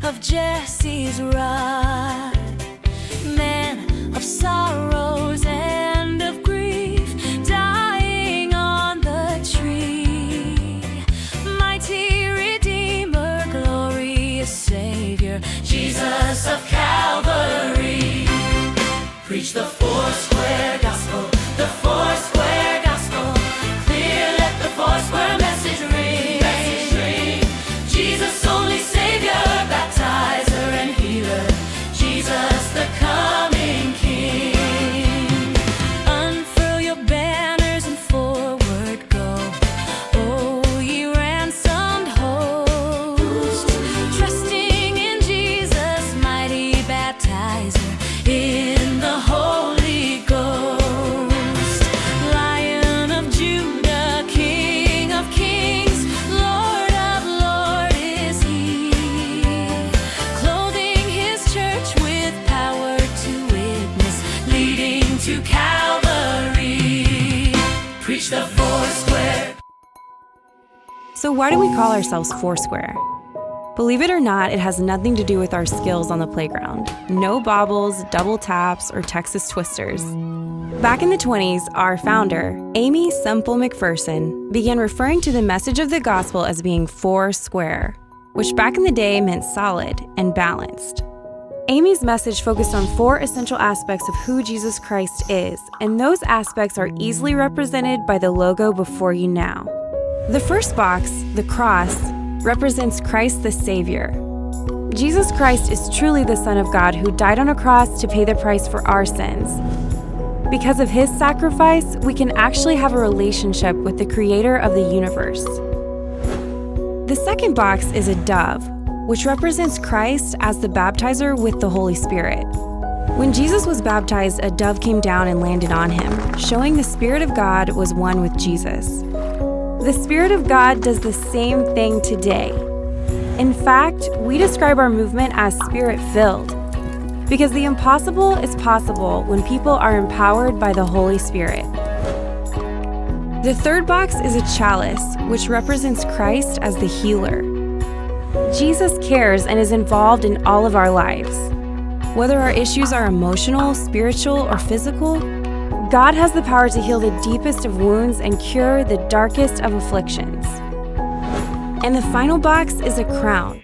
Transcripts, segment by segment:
of Jesse's rod, man of sorrows and of grief, dying on the tree. Mighty Redeemer, glorious Savior, Jesus of Calvary. Preach the Foursquare Gospel, the Foursquare Gospel. Clear, let the Foursquare message ring. Jesus, only Savior, baptizer and healer. Jesus, the coming King. Unfurl your banners and forward go, oh, ye ransomed host. Trusting in Jesus, mighty baptizer, in the Holy Ghost. Lion of Judah, King of kings, Lord of lords is he. Clothing his church with power to witness, leading to Calvary. Preach the Foursquare. So why do we call ourselves Foursquare? Believe it or not, it has nothing to do with our skills on the playground. No bobbles, double taps, or Texas twisters. Back in the 20s, our founder, Aimee Semple McPherson, began referring to the message of the gospel as being Foursquare, which back in the day meant solid and balanced. Aimee's message focused on 4 essential aspects of who Jesus Christ is, and those aspects are easily represented by the logo before you now. The first box, the cross, represents Christ the Savior. Jesus Christ is truly the Son of God who died on a cross to pay the price for our sins. Because of his sacrifice, we can actually have a relationship with the Creator of the universe. The second box is a dove, which represents Christ as the baptizer with the Holy Spirit. When Jesus was baptized, a dove came down and landed on him, showing the Spirit of God was one with Jesus. The Spirit of God does the same thing today. In fact, we describe our movement as Spirit-filled, because the impossible is possible when people are empowered by the Holy Spirit. The third box is a chalice, which represents Christ as the healer. Jesus cares and is involved in all of our lives. Whether our issues are emotional, spiritual, or physical, God has the power to heal the deepest of wounds and cure the darkest of afflictions. And the final box is a crown.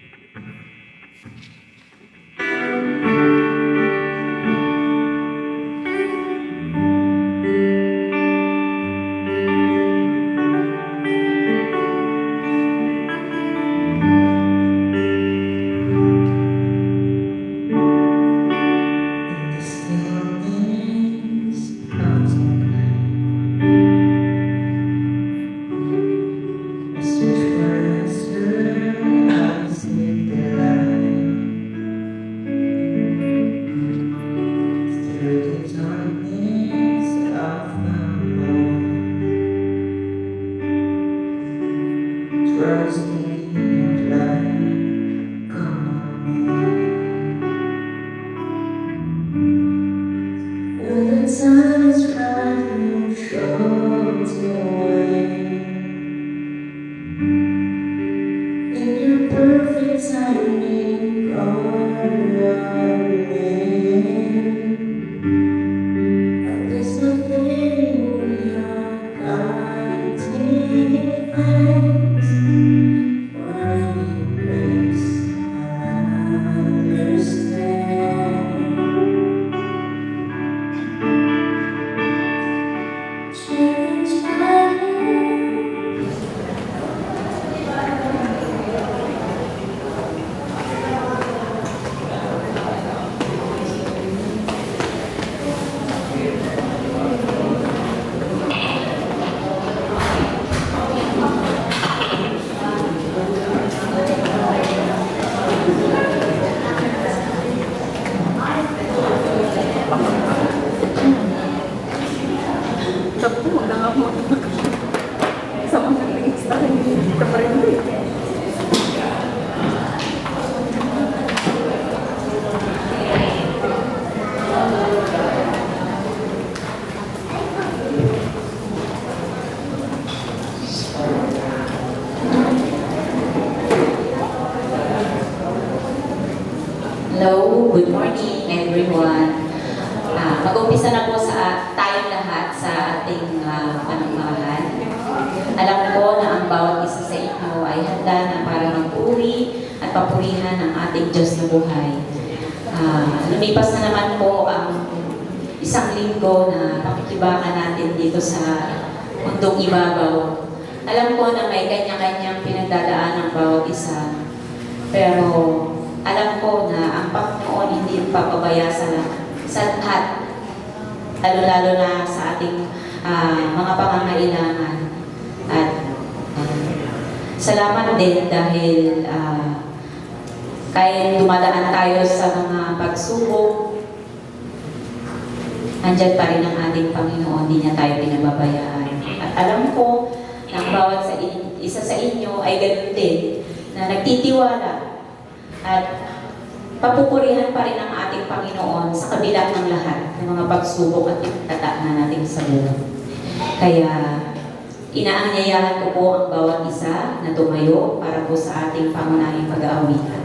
Hello, good morning everyone. Mag-umpisa na po tayong lahat sa ating panambahan. Alam ko na ang bawat isa sa inyo ay handa na para magpuri at papurihan ang ating Diyos na buhay. Lumipas na naman po ang isang linggo na pakikibangan natin dito sa mundong ibabaw. Alam ko na may kanya-kanyang pinagdadaan ng bawat isa. Pero alam ko na ang Panginoon hindi papabaya sa lahat, lalo-lalo na sa ating mga pangangailangan. At salamat din dahil kahit dumadaan tayo sa mga pagsubok, andyan pa rin ang ating Panginoon, hindi niya tayo pinababayaan. At alam ko na ang bawat isa sa inyo ay ganun din, na nagtitiwala at papupurihan pa rin ang ating Panginoon sa kabila ng lahat ng mga pagsubok at tataan natin sa buhay. Kaya inaanyayahan ko po ang bawat isa na tumayo para po sa ating pangunahing pag-aawitan.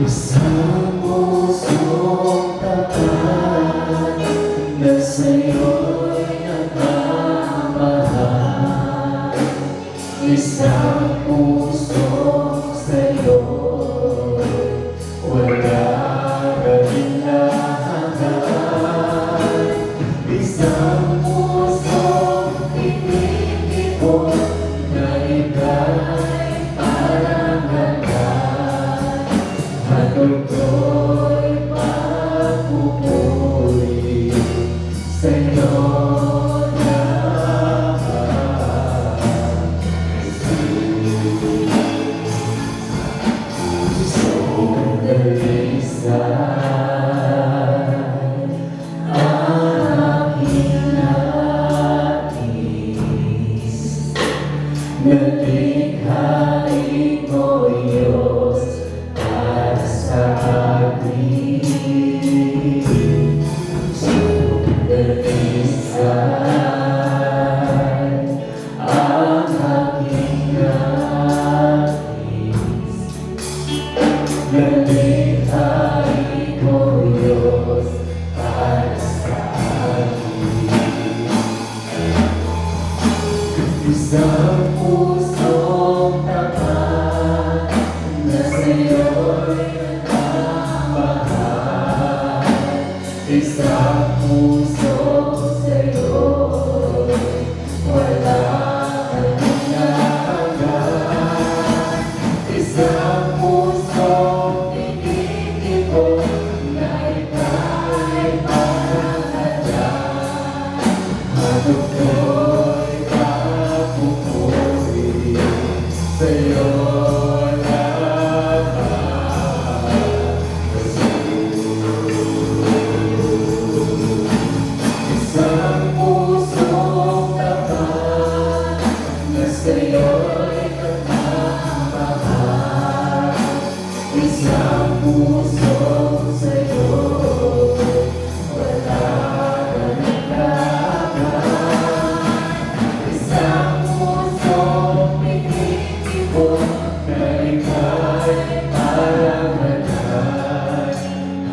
Isang pusong tapat na sa'yo'y nagmamahal. Isang pusong sa'yo'y wala kahilangan. Isang pusong tinitipon na ika'y parang ako'y papupuri sa'yo na isang dalisay aking nais. Nalikhain mo, Diyos, para sa akin. Isang dalisay ang aking nais. Nalikhain mo, Diyos, para sa akin. Isang pusong tapat na sa'yo'y nagmamahal. Isang pusong sa'yo'y wala kahilangan. Isang pusong tinitipon na ika'y parang hadyan. At ako'y papupuri sa'yo lahat. Isang pusong tapat na sa'yo'y nagmamahal. Isang pusong sa'yo'y wala kahilangan. Isang pusong tinitipon na ika'y parang hadyan.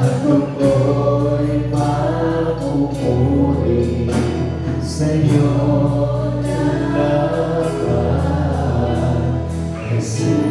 At ako'y papupuri sa'yo na lahat, Jesus.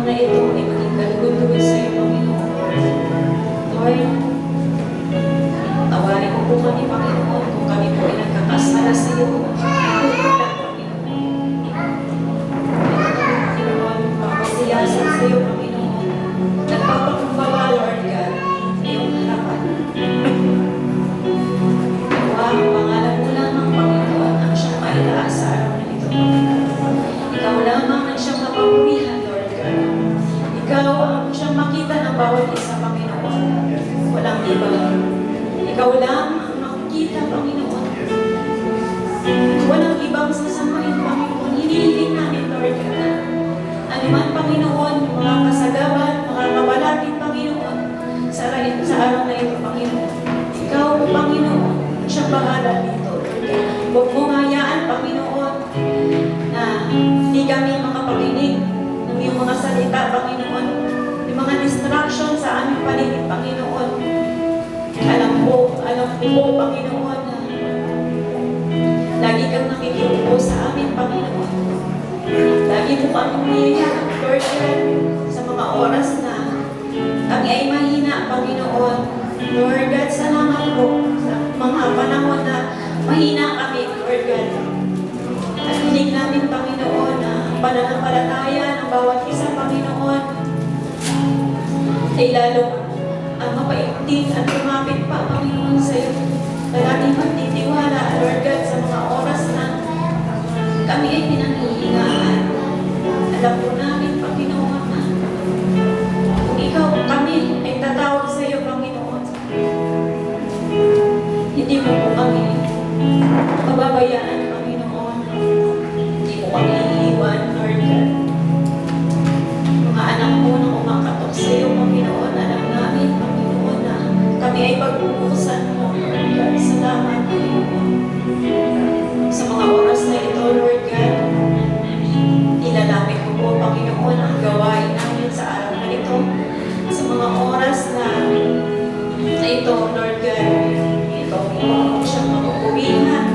araw na ito ay maging kalugod-lugod sa iyo, Panginoon. Lord, tawarin mo po kami, Panginoon, kung kami po ay nagkakasala sa iyo. Papasiyasan sa iyo, Panginoon. Nagpapakumbaba, Lord God, sa iyong harapan. Nawa, ang pangalan mo lamang, Panginoon, ang siyang maitaas sa araw na ito, Panginoon. Ikaw lamang ang siyang mapapurihan, Lord God. Ikaw ang siyang makita ng bawat isa, Panginoon. Walang iba. Ikaw lang ang makikita, Panginoon. Walang ibang sasamahin, Panginoon. Hinihiling namin, Lord God. Ano man, Panginoon, mga kasagawan, mga kabalakid, Panginoon, sa araw na ito, Panginoon. Ikaw, Panginoon, ang siyang bahala dito. Huwag mong hayaan, Panginoon, na hindi kami makapakinig ng iyong mga salita, Panginoon. Yung mga distraction sa aming paligid, Panginoon. Alam ko, Panginoon, na lagi kang nakikiupo sa amin, Panginoon. Lagi mo kami niyayakap, Lord God, sa mga oras na kami ay mahina, Panginoon. Lord God, salamat po sa mga panahon na mahina kami, Lord God. At hiling namin, Panginoon, na ang pananampalataya ng bawat isa, Panginoon, ay lalo ang mapaigting at lumapit pa, Panginoon, sa iyo. Maraming magtitiwala, Lord God, sa mga oras na kami ay pinanghihingaan. Alam po namin, Panginoon, na kung ikaw, kami ay tatawag sa iyo, Panginoon, hindi mo po kami pababayaan, Panginoon. Hindi mo kami iiwan, Lord God. Mga anak mo na umakatok sa iyo, Panginoon, alam namin, Panginoon, na kami ay pagbubusan mo, Lord God. Salamat, Panginoon. Sa mga oras na ito, Lord God, ilalapit ko po, Panginoon, ang gawain namin sa araw na ito. Sa mga oras na ito, Lord God, ito po siyang mapupuwihan.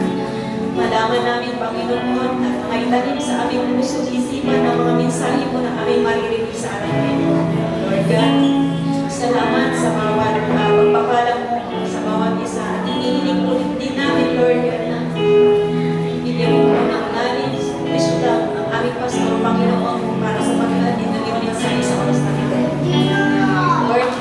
Malaman namin, Panginoon, at maitanim sa aming puso isipan ng mga mensahe mo na aming maririnig sa araw na ito. Lord God, salamat sa bawat pagpapala mo sa bawat isa. At hinihiling ulit din namin, Lord God, na bigyan mo po ng knowledge, wisdom ang aming pastor, Panginoon, para sa paghahatid ng iyong mensahe sa oras na ito. Lord,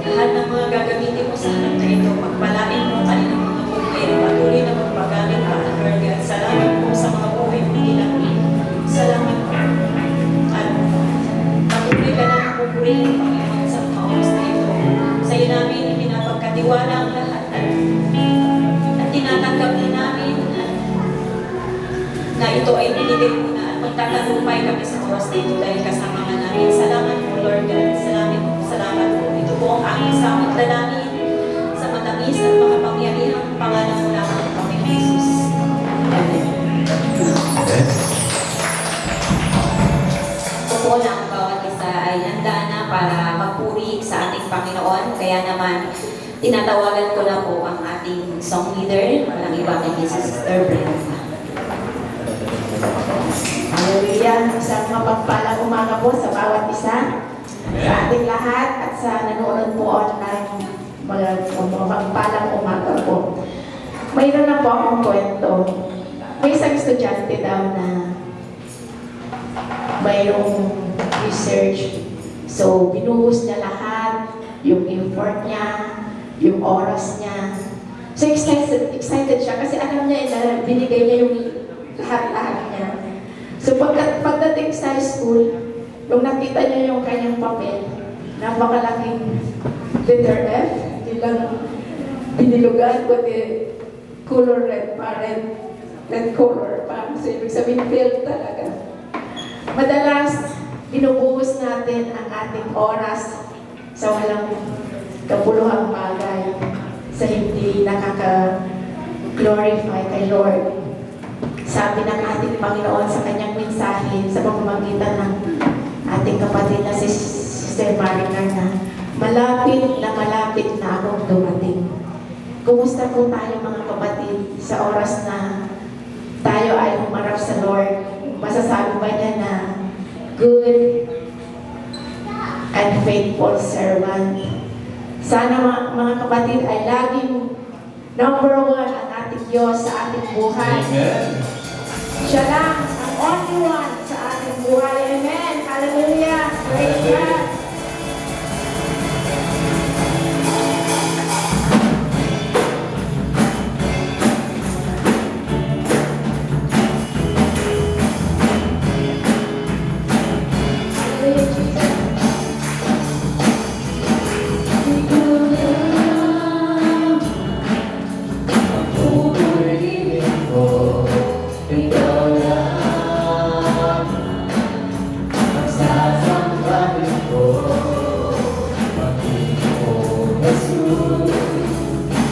lahat ng mga gagamitin mo sa harap na ito, pagpalain mo kanilang mga buhay na patuloy na magpagamit pa, Lord God. Salamat po sa mga buhay mo ginagawa. Salamat po. At patuloy ka na pupurihin, Panginoon, sa mga oras na ito. Sa iyo namin, pinapagkatiwala ang lahat at tinatanggap din namin na ito ay binigay mo na at magtatagumpay kami sa oras na ito dahil kasama ka namin. Salamat po, Lord God. Salamat po. Ito po ang aming samot dalangin sa matamis at makapangyarihang pangalan mo lang ng Panginoon Jesus. Amen. Ito po na ang bawat isa ay handa na para magpuri sa ating Panginoon. Kaya naman, tinatawagan ko na po ang ating song leader, walang iba kundi si Sister Brenda. Hallelujah! Isang mapagpalang umaga po sa bawat isa, sa ating lahat at sa nanonood po online. Mapagpalang umaga po. Mayroon na po akong kwento. May isang estudyante daw na mayroong research. So, binuhos niya lahat, yung effort niya, yung oras niya. So, excited siya kasi alam niya na binigay niya yung lahat-lahat niya. So pagdating sa school, nung nakita niya yung kanyang papel, napakalaking letter F, hindi lang dinilugan, kundi color red, red color, parang so ibig sabihin failed talaga. Madalas, binubuhos natin ang ating oras sa walang kapuluhang bagay, sa hindi nakaka-glorify kay Lord. Sabi ng ating Panginoon sa kanyang mensahe sa pamamagitan ng ating kapatid na si Sister Maricar na malapit na akong dumating. Kumusta po tayo mga kapatid sa oras na tayo ay humarap sa Lord? Masasabi ba niya na good faithful servant. Sana mga kapatid ay laging number one ang ating Diyos sa ating buhay. Amen. Siya lang ang only one sa ating buhay. Amen. Hallelujah. Praise God. Hallelujah, Jesus. Pupurihin ko, ikaw lang. Ang sasambahin ko, Panginoong Jesus.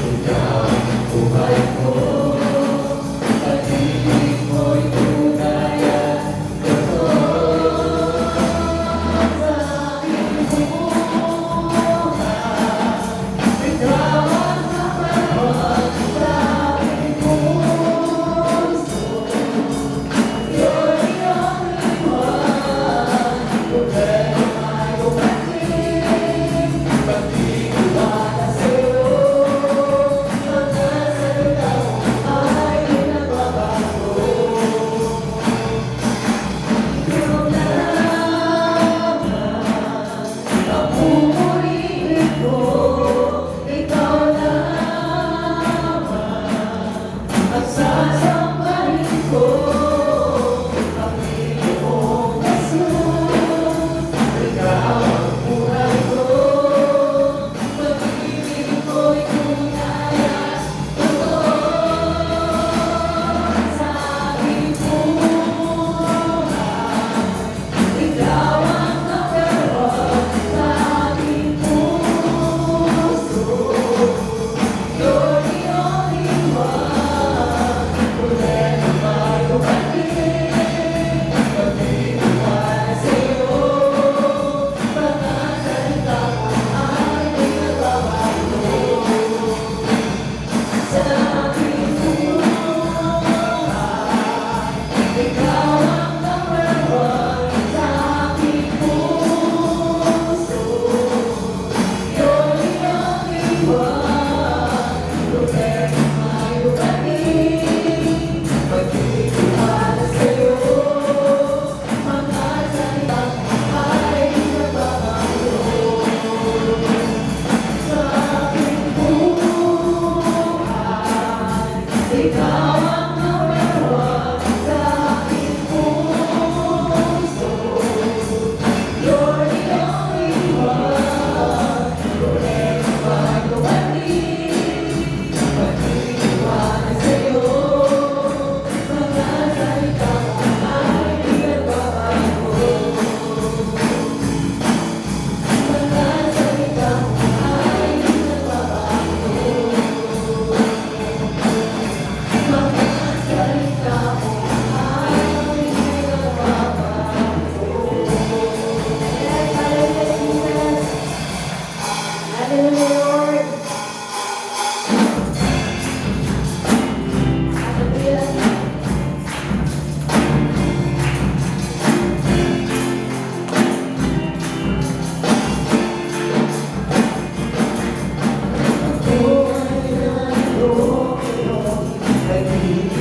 Ikaw ang buhay ko, pag-ibig mo'y tunay at totoo. Sa aking buhay, ikaw ang kapatid sa aking puso. You're the only one who never may umating. Pagtitiwala sa'yo, mga salita mo ay di nagbabago. Ikaw lang ang pupurihin ko, ikaw lang ang sasambahin ko, Panginoong Jesus. Ikaw ang buhay ko, pag-ibig ko'y tunay at totoo. Sa aking buhay, ikaw ang number one sa aking puso. You're the only one who never may umating. Pagtitiwala sa'yo, mga salita mo ay di nagbabago. Sa aking buhay, ikaw ang number one sa aking puso. You're the only one who never may umating. Pagtitiwala sa'yo, mga salita mo ay di nagbabago. Sa aking buhay, ikaw ang number one sa aking puso. You're the only one who never may umating. Pagtitiwala sa'yo, mga salita mo ay di nagbabago. Mga salita mo ay di nagbabago. Mga salita mo ay di nagbabago. Yes, hallelujah, Jesus. Hallelujah, Lord. Hallelujah. Buhay na ito, pag-ibig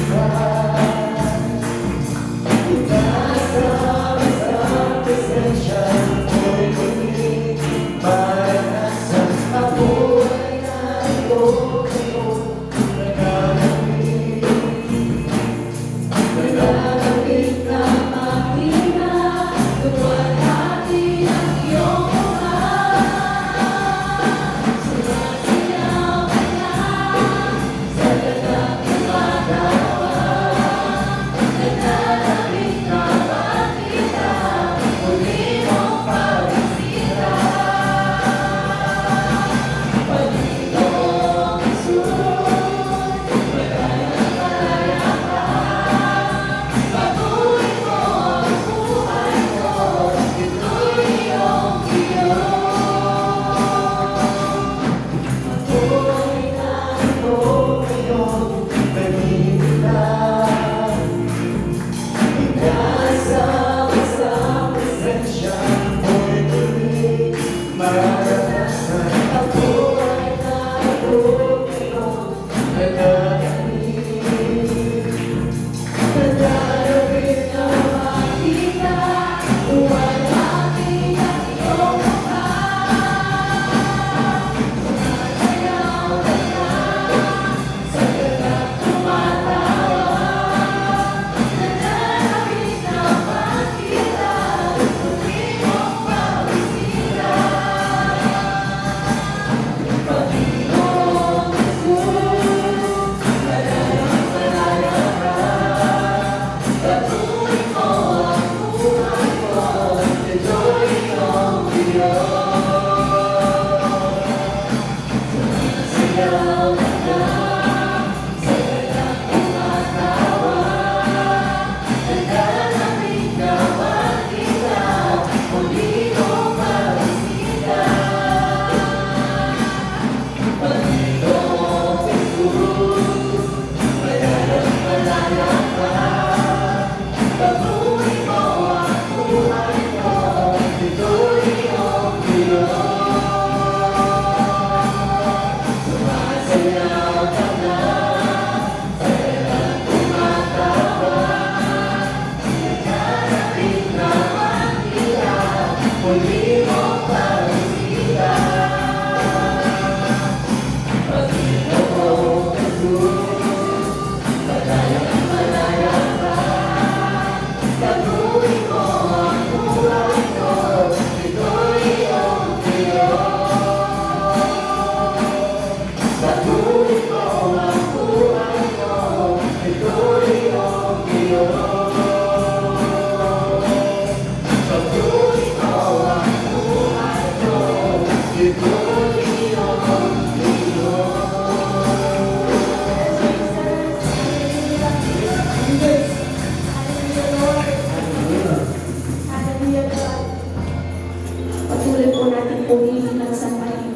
Patuloy po natin pumili ng sambahin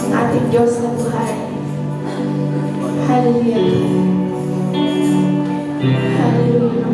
ang ating Diyos na buhay. Hallelujah. Hallelujah.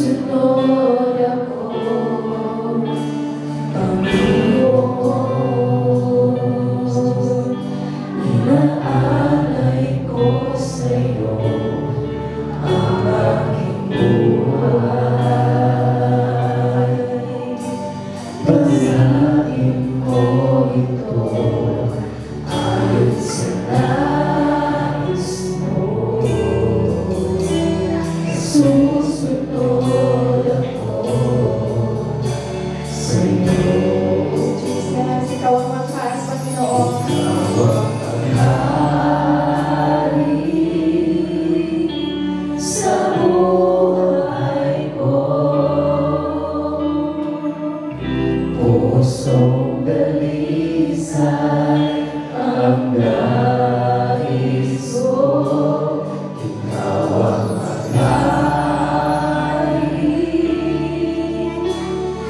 susunod ako, Panginoon. Inaalay ko sa'yo ang aking buhay. Basahin mo ito ayon sa nais mo. Susunod ako sa'yo. Jesus, ikaw ang makain, Panginoon. Ikaw ang maghari sa buhay ko. Pusong dalisay ang nais ko. Ikaw ang maghari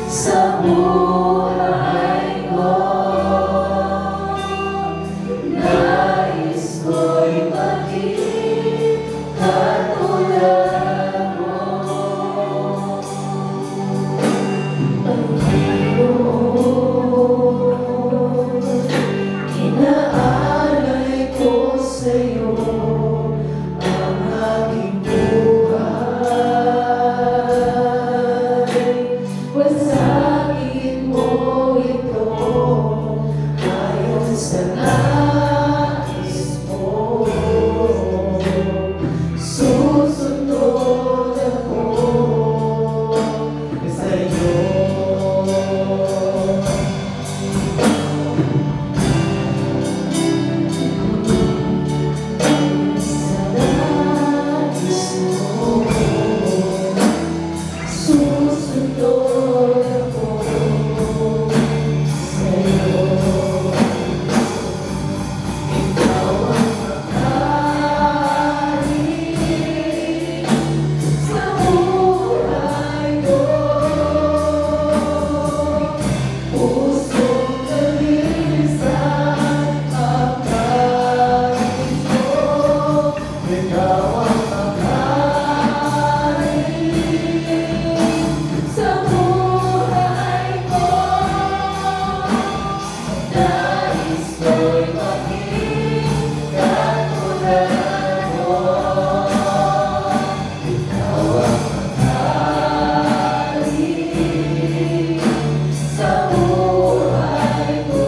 sa buhay ko. Nais ko'y maging katulad mo, Panginoon. Inaalay ko sa'yo ang aking buhay. Basagin mo ito ayon sa nais mo. Susunod ako sa'yo. Susunod ako sa'yo. Ikaw ang maghari sa buhay ko. Pusong dalisay ang nais ko. Ikaw ang maghari sa buhay ko. Nais ko'y maging katulad mo. Ikaw ang maghari sa buhay ko.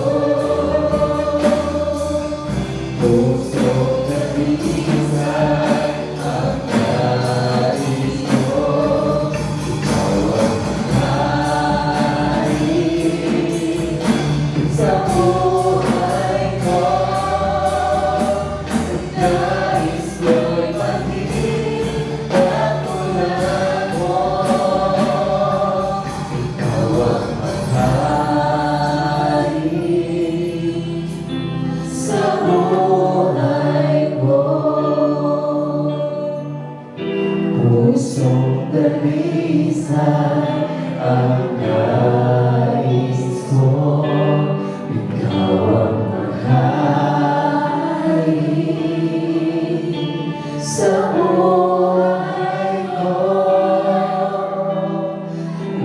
Pusong dalisay ang nais ko. Ikaw ang maghari sa buhay ko. Nais ko'y maging katulad mo. Ikaw ang maghari sa buhay ko. Pusong dalisay ang nais ko. Ikaw ang maghari sa buhay ko.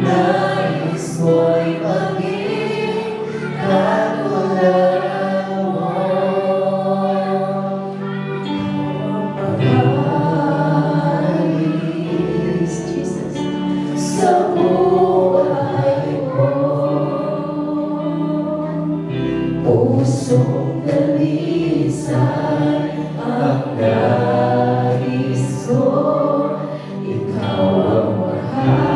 Nais ko'y maging katulad mo. Jesus, sa buhay ko. Pusong dalisay ang nais ko. Ikaw ang maghari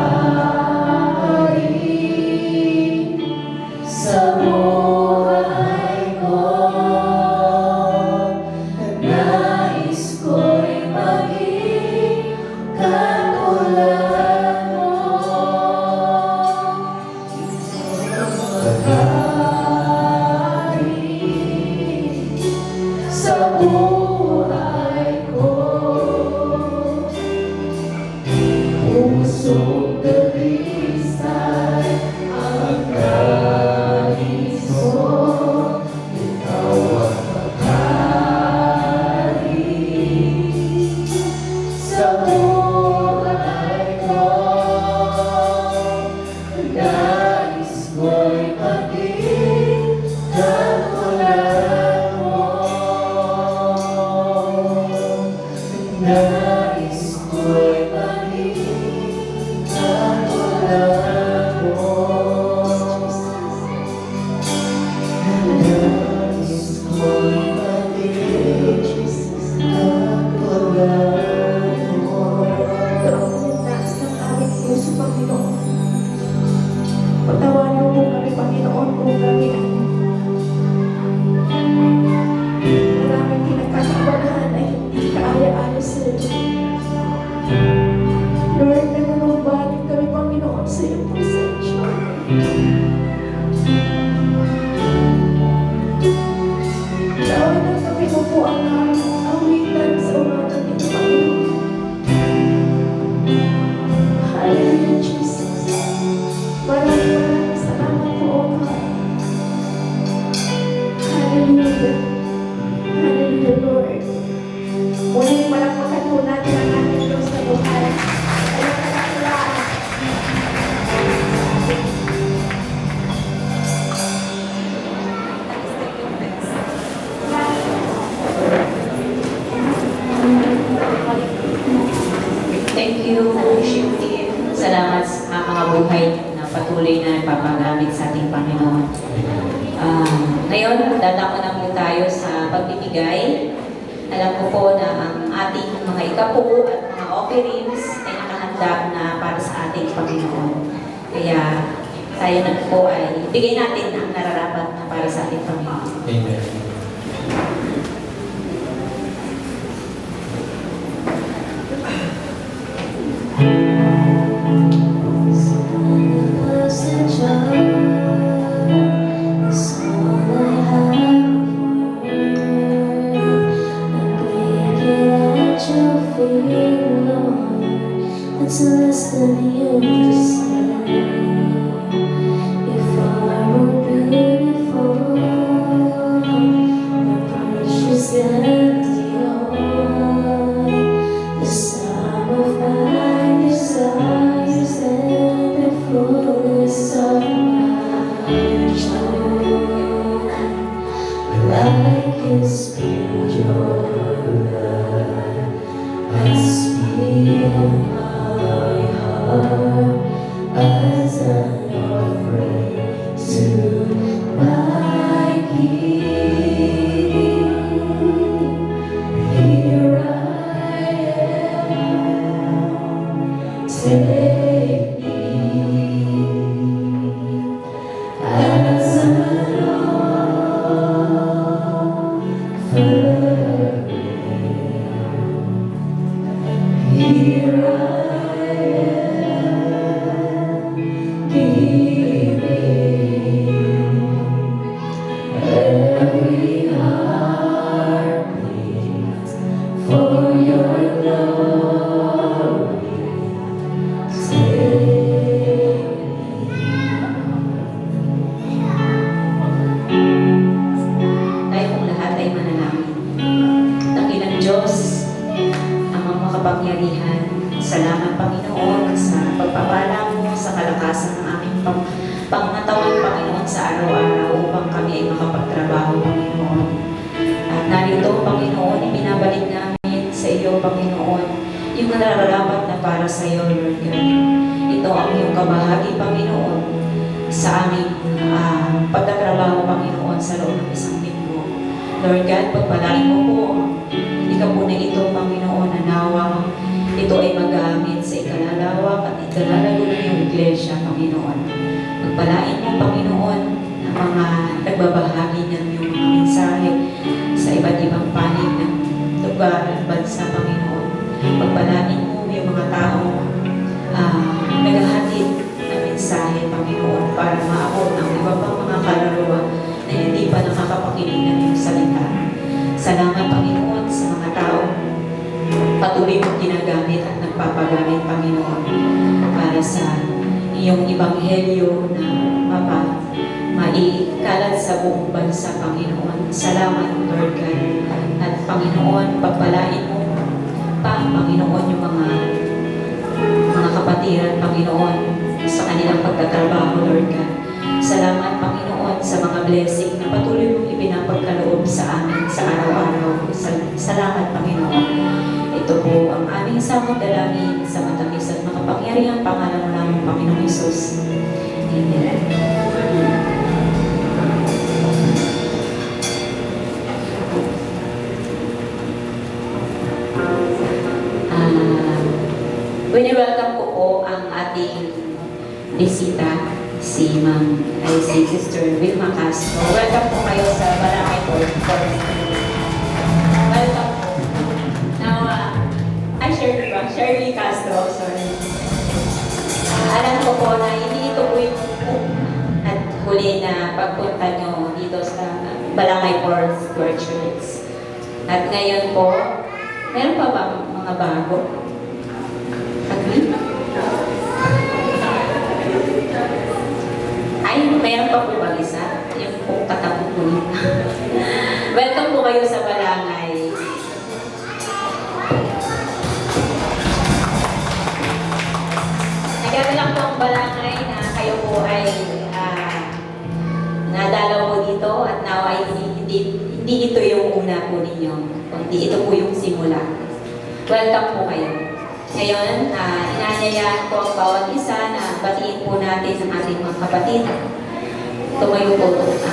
sa buhay ko. Nais ko'y maging katulad mo. Sa buhay ko. Pusong dalisay ang nais ko. Ikaw ang maghari sa buhay ko. nais ko'y makita tulad mo. Nais ko'y makita tulad mo. Doon ang nais ng aming puso, Panginoon. Patawarin mo po kami, Panginoon, kung kami ay maraming pinagkakabalahan ay hindi kaaya-aya sa iyo. Lord, nanunumbanin kami, Panginoon, sa iyong presensya. Naway ng kami mo po ang aming awitan sa umagang ito, Panginoon. Hallelujah, Jesus. Maraming salamat po, O God. Hallelujah. Hallelujah, Lord. Muling palakpakan po natin ang ating Diyos na buhay. Ayaw na nakulaan. Thank you, worship team. Salamat sa mga buhay na patuloy na nagpapagamit sa ating Panginoon. Ngayon, dadako na po tayo sa pagbibigay. Alam ko po na ang ating mga ikapu at mga offerings ay nakahanda na para sa ating Panginoon. Kaya tayo na po ay bigay natin ang nararapat na para sa ating Panginoon. Amen. It's less than you to say. If I were beautiful, my precious empty heart, the sum of my desires and the fullness of my joy, like His pure blood, I speak my heart as an offering to my King. Here I am, take me as an offering. Here I am, giving every heartbeat for your glory. Take Tayo pong lahat ay manalangin. Dakilang Diyos, amang makapangyarihan, salamat Panginoon sa pagpapala mo sa kalakasan ng aming pangatawan, Panginoon, sa araw-araw upang kami ay makapagtrabaho, Panginoon. At narito, Panginoon, ibinabalik namin sa iyo, Panginoon, yung nararapat na para sa iyo, Lord God. Ito ang iyong kabahagi, Panginoon, sa aming pagtatrabaho, Panginoon, sa loob ng isang linggo. Lord God, pagpalain mo po ikaw po na ito, Panginoon, na nawa ito ay magamit sa ikalalawak at ikalalago ng iyong iglesia, Panginoon. Pagpalain mo, Panginoon, ang mga nagbabahagi ng iyong mga mensahe sa iba't ibang panig ng lugar at bansa, Panginoon. Pagpalain mo yung mga taong naghahatid ng mensahe, Panginoon, para maabot ng iba pang mga kaluluwa na hindi pa nakakapakinig ng iyong salita. Salamat, Panginoon, sa mga taong patuloy mong ginagamit at nagpapagamit, Panginoon, para sa iyong ebanghelyo na maikalat sa buong bansa, Panginoon. Salamat, Lord God. At Panginoon, pagpalain mo pa, Panginoon, yung mga kapatiran, Panginoon, sa kanilang pagtatrabaho, Lord God. Salamat, Panginoon, sa mga blessing na patuloy mong ipinapagkaloob sa amin sa araw-araw. Salamat, Panginoon. Ito po ang aming samot dalangin sa matamis at makapangyarihang pangalan mo namin, Panginoong Hesus. Amen. Welcome ko po ang ating bisita, si Sister Wilma Castro. Welcome po kayo sa Barangay Forest. Welcome po. Now, Shirley Castro, sorry. Alam ko po na hindi ito po yung at huli na pagpunta nyo dito sa Barangay Forest Church. At ngayon po, meron pa ba mga bago? Ay, mayroon pa po bang isa? Yung po katapos po. Welcome po kayo sa barangay. Nagkakalang po ang barangay na kayo po ay nadalaw po dito at now ay hindi ito yung una po ninyo, kundi ito po yung simula. Welcome po kayo. Ngayon, inanyayahan ko ang bawat isa na batiin po natin ang ating mga kapatid. Tumayo po ito.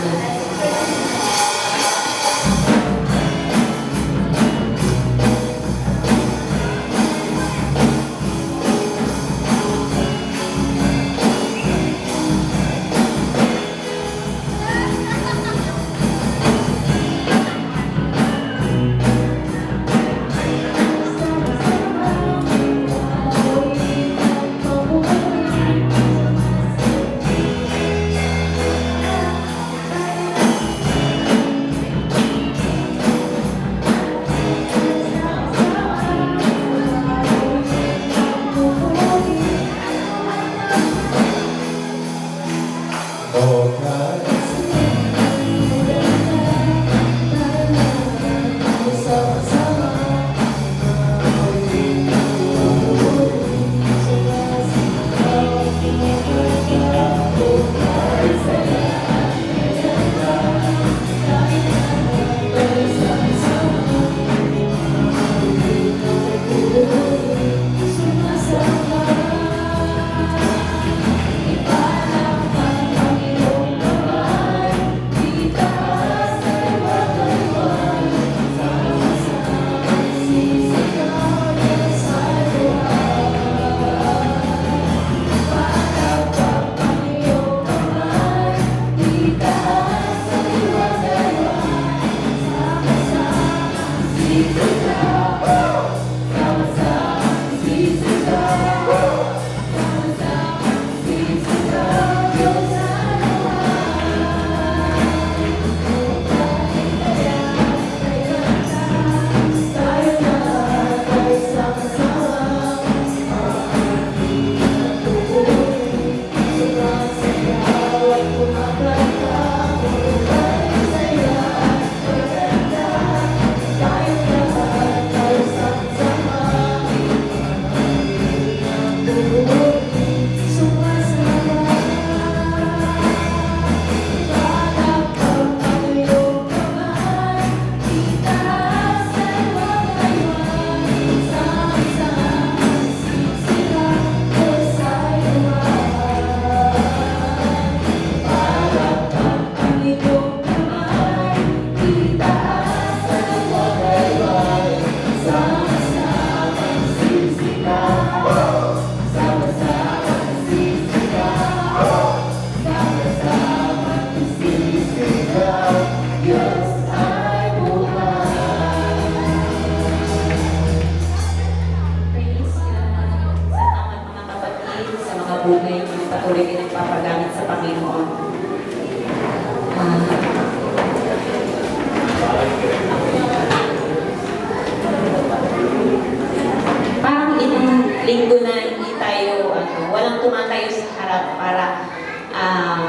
linggo na hindi tayo, walang tumatayo sa harap para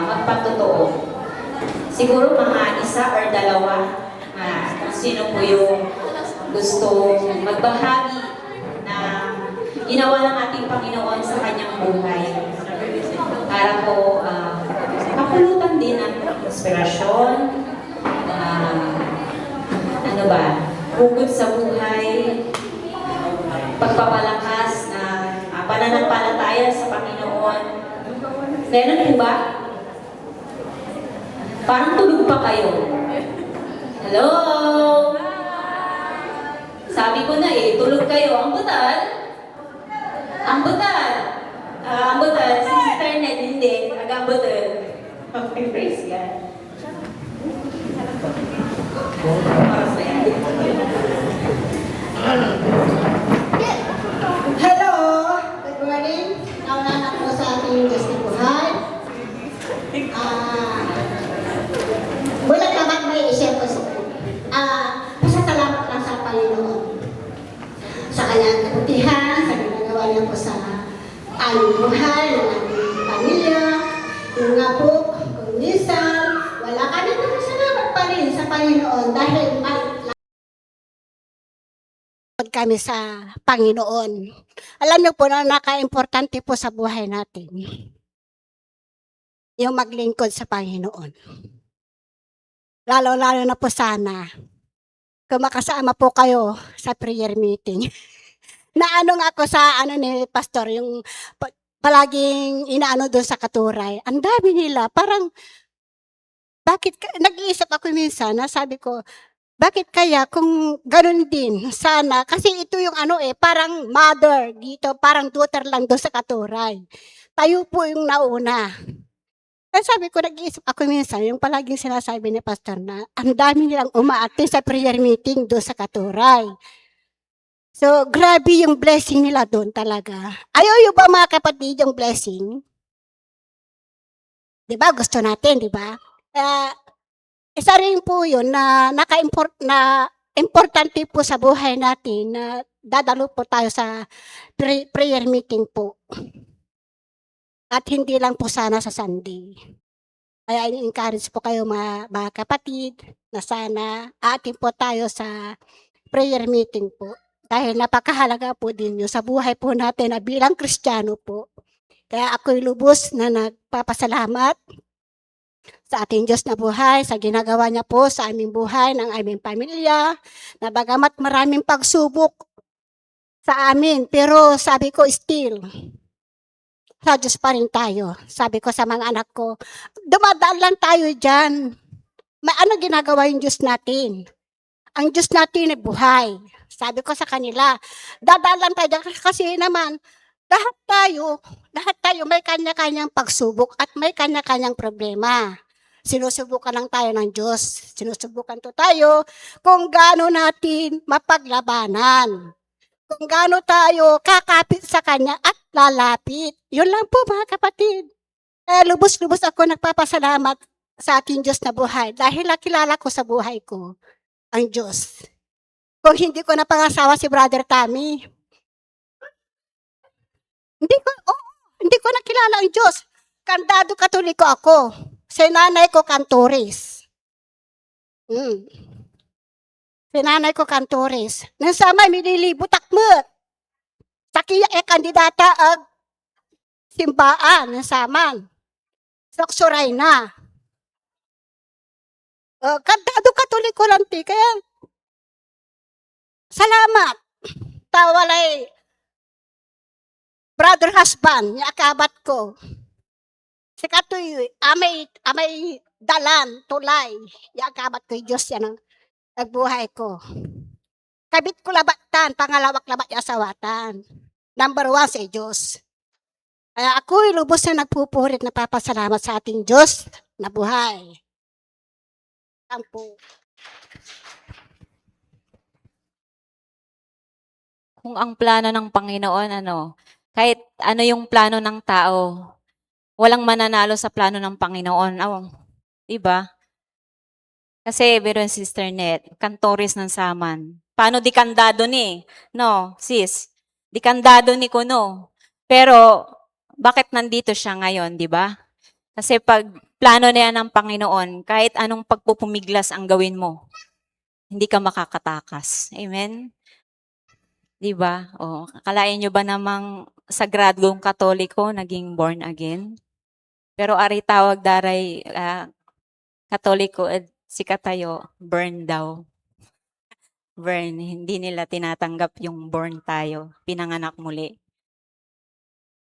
magpatotoo. Siguro mga isa or dalawa, kung sino po yung gusto magbahagi na ginawa ng ating Panginoon sa kanyang buhay. Para po kapulutan din ng inspirasyon, hugot sa buhay, pagpapalakas na pananampalataya sa Panginoon. Meron po ba? Parang tulog pa kayo. Hello? Sabi ko na tulog kayo. Ang butal? Ang butal. Ang butal. Si Sister Ned, hindi. Ang butal. Okay, praise God. Hello! Good morning. Nauna po sa ating Diyos na buhay. Bulat naman may i-share ko sa pasasalamat lang sa Panginoon. Sa kanyang kabutihan, sa ginagawa niya po sa aming buhay, ng aming pamilya, yung nga po, kung minsan, wala kami salamat pa rin sa Panginoon dahil kami sa Panginoon. Alam niyo po na naka-importante po sa buhay natin yung maglingkod sa Panginoon. Lalo-lalo na po sana kung makasama po kayo sa prayer meeting. Naano nga ako sa ni Pastor, yung palaging inaano doon sa Katuray. Ang dami nila, parang nag-iisip ako minsan, sabi ko, bakit kaya kung ganun din, sana, kasi ito yung parang mother dito, parang daughter lang doon sa Katuray. Tayo po yung nauna. Kaya sabi ko, nag-iisip ako minsan, yung palaging sinasabi ni Pastor na, ang dami nilang umaatin sa prayer meeting doon sa Katuray. So, grabe yung blessing nila doon talaga. Ayaw yung ba mga kapatid yung blessing? Diba? Gusto natin, diba? Isa rin po yun na importante po sa buhay natin na dadalo po tayo sa prayer meeting po. At hindi lang po sana sa Sunday. Kaya encourage po kayo mga kapatid na sana atin po tayo sa prayer meeting po. Dahil napakahalaga po din yun sa buhay po natin na bilang Kristiyano po. Kaya ako'y lubos na nagpapasalamat sa ating Diyos na buhay, sa ginagawa niya po sa aming buhay, ng aming pamilya, na bagamat maraming pagsubok sa amin, pero sabi ko still, sa Diyos pa rin tayo. Sabi ko sa mga anak ko, dumadaan lang tayo dyan. Ano ginagawa yung Diyos natin? Ang Diyos natin ay buhay. Sabi ko sa kanila, dadaan lang tayo dyan kasi naman, lahat tayo may kanya-kanyang pagsubok at may kanya-kanyang problema. Sinusubukan lang tayo ng Diyos. Sinusubukan to tayo kung gaano natin mapaglabanan. Kung gaano tayo kakapit sa Kanya at lalapit. Yun lang po mga kapatid. Lubos-lubos ako nagpapasalamat sa ating Diyos na buhay dahil nakilala ko sa buhay ko ang Diyos. Kung hindi ko napangasawa si Brother Tommy, hindi ko nakilala ang Diyos. Kandado Katoliko ako. Si nanay ko Kantores. Si nanay ko Kantores. Nasama mililibot akmet. Sakiya kandidata ag simbaan nasaman. Saksuray na. Kandado Katoliko lang ti. Kaya salamat. Tawalay brother husband, ni akabat ko. Si katoy, amay dalan, tulay. Ni akabat ko, Diyos yan ang nagbuhay ko. Kabit ko labatan, pangalawak labat yung asawatan. Number 1 si Diyos. Kaya ako'y lubos na nagpupurit, napapasalamat sa ating Diyos na buhay. Tampo. Kung ang plano ng Panginoon, kahit ano yung plano ng tao, walang mananalo sa plano ng Panginoon. Diba? Kasi, biro yung Sister Net, Kantores ng Saman. Paano di kandado ni? No, sis. Di kandado ni Kuno. Pero, bakit nandito siya ngayon, di ba? Kasi pag plano na yan ng Panginoon, kahit anong pagpupumiglas ang gawin mo, hindi ka makakatakas. Amen? Di ba? Akalain nyo ba namang sagradong Katoliko naging born again? Pero ari tawag daray Katoliko at si katayo, burn daw. Vern, hindi nila tinatanggap yung born tayo, pinanganak muli.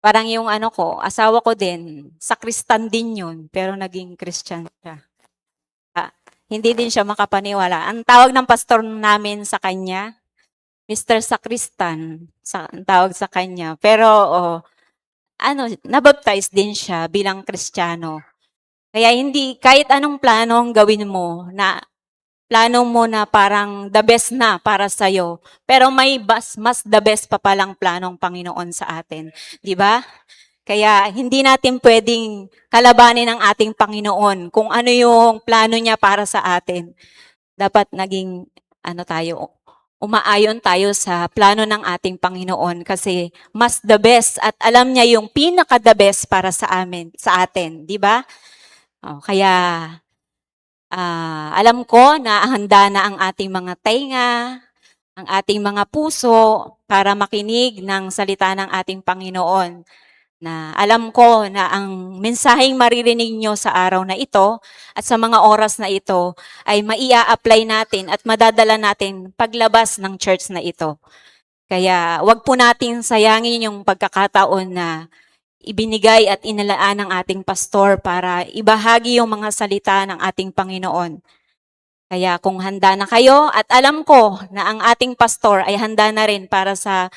Parang yung ano ko, asawa ko din, sakristan din yun, pero naging Christian siya. Hindi din siya makapaniwala. Ang tawag ng pastor namin sa kanya, Mr. Sakristan, ang tawag sa kanya. Pero nabaptize din siya bilang Kristiyano. Kaya hindi, kahit anong plano ang gawin mo, na plano mo na parang the best na para sa'yo, pero may mas the best pa palang planong Panginoon sa atin. Di ba? Kaya hindi natin pwedeng kalabanin ang ating Panginoon kung ano yung plano niya para sa atin. Dapat naging umaayon tayo sa plano ng ating Panginoon kasi mas the best at alam niya yung pinaka the best para sa atin, di ba? Kaya alam ko na handa na ang ating mga tainga, ang ating mga puso para makinig ng salita ng ating Panginoon. Na alam ko na ang mensaheng maririnig nyo sa araw na ito at sa mga oras na ito ay maia-apply natin at madadala natin paglabas ng church na ito. Kaya wag po natin sayangin yung pagkakataon na ibinigay at inalaan ng ating pastor para ibahagi yung mga salita ng ating Panginoon. Kaya kung handa na kayo at alam ko na ang ating pastor ay handa na rin para sa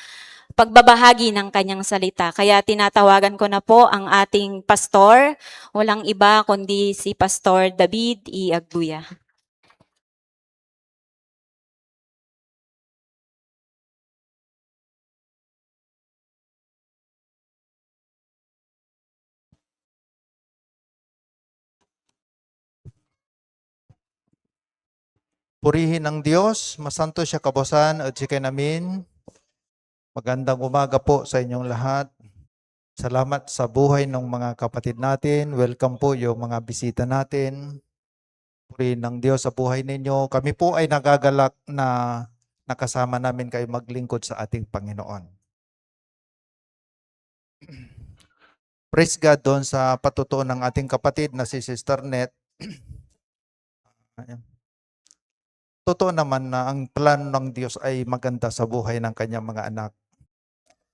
pagbabahagi ng kanyang salita. Kaya tinatawagan ko na po ang ating pastor, walang iba kundi si Pastor David E. Agbuya. Purihin ang Diyos, masanto siya kabosan at sikay namin. Magandang umaga po sa inyong lahat. Salamat sa buhay ng mga kapatid natin. Welcome po yung mga bisita natin. Purihin ng Diyos sa buhay ninyo. Kami po ay nagagalak na nakasama namin kayo maglingkod sa ating Panginoon. Praise God doon sa patutuo ng ating kapatid na si Sister Net. Totoo naman na ang plano ng Diyos ay maganda sa buhay ng kanyang mga anak.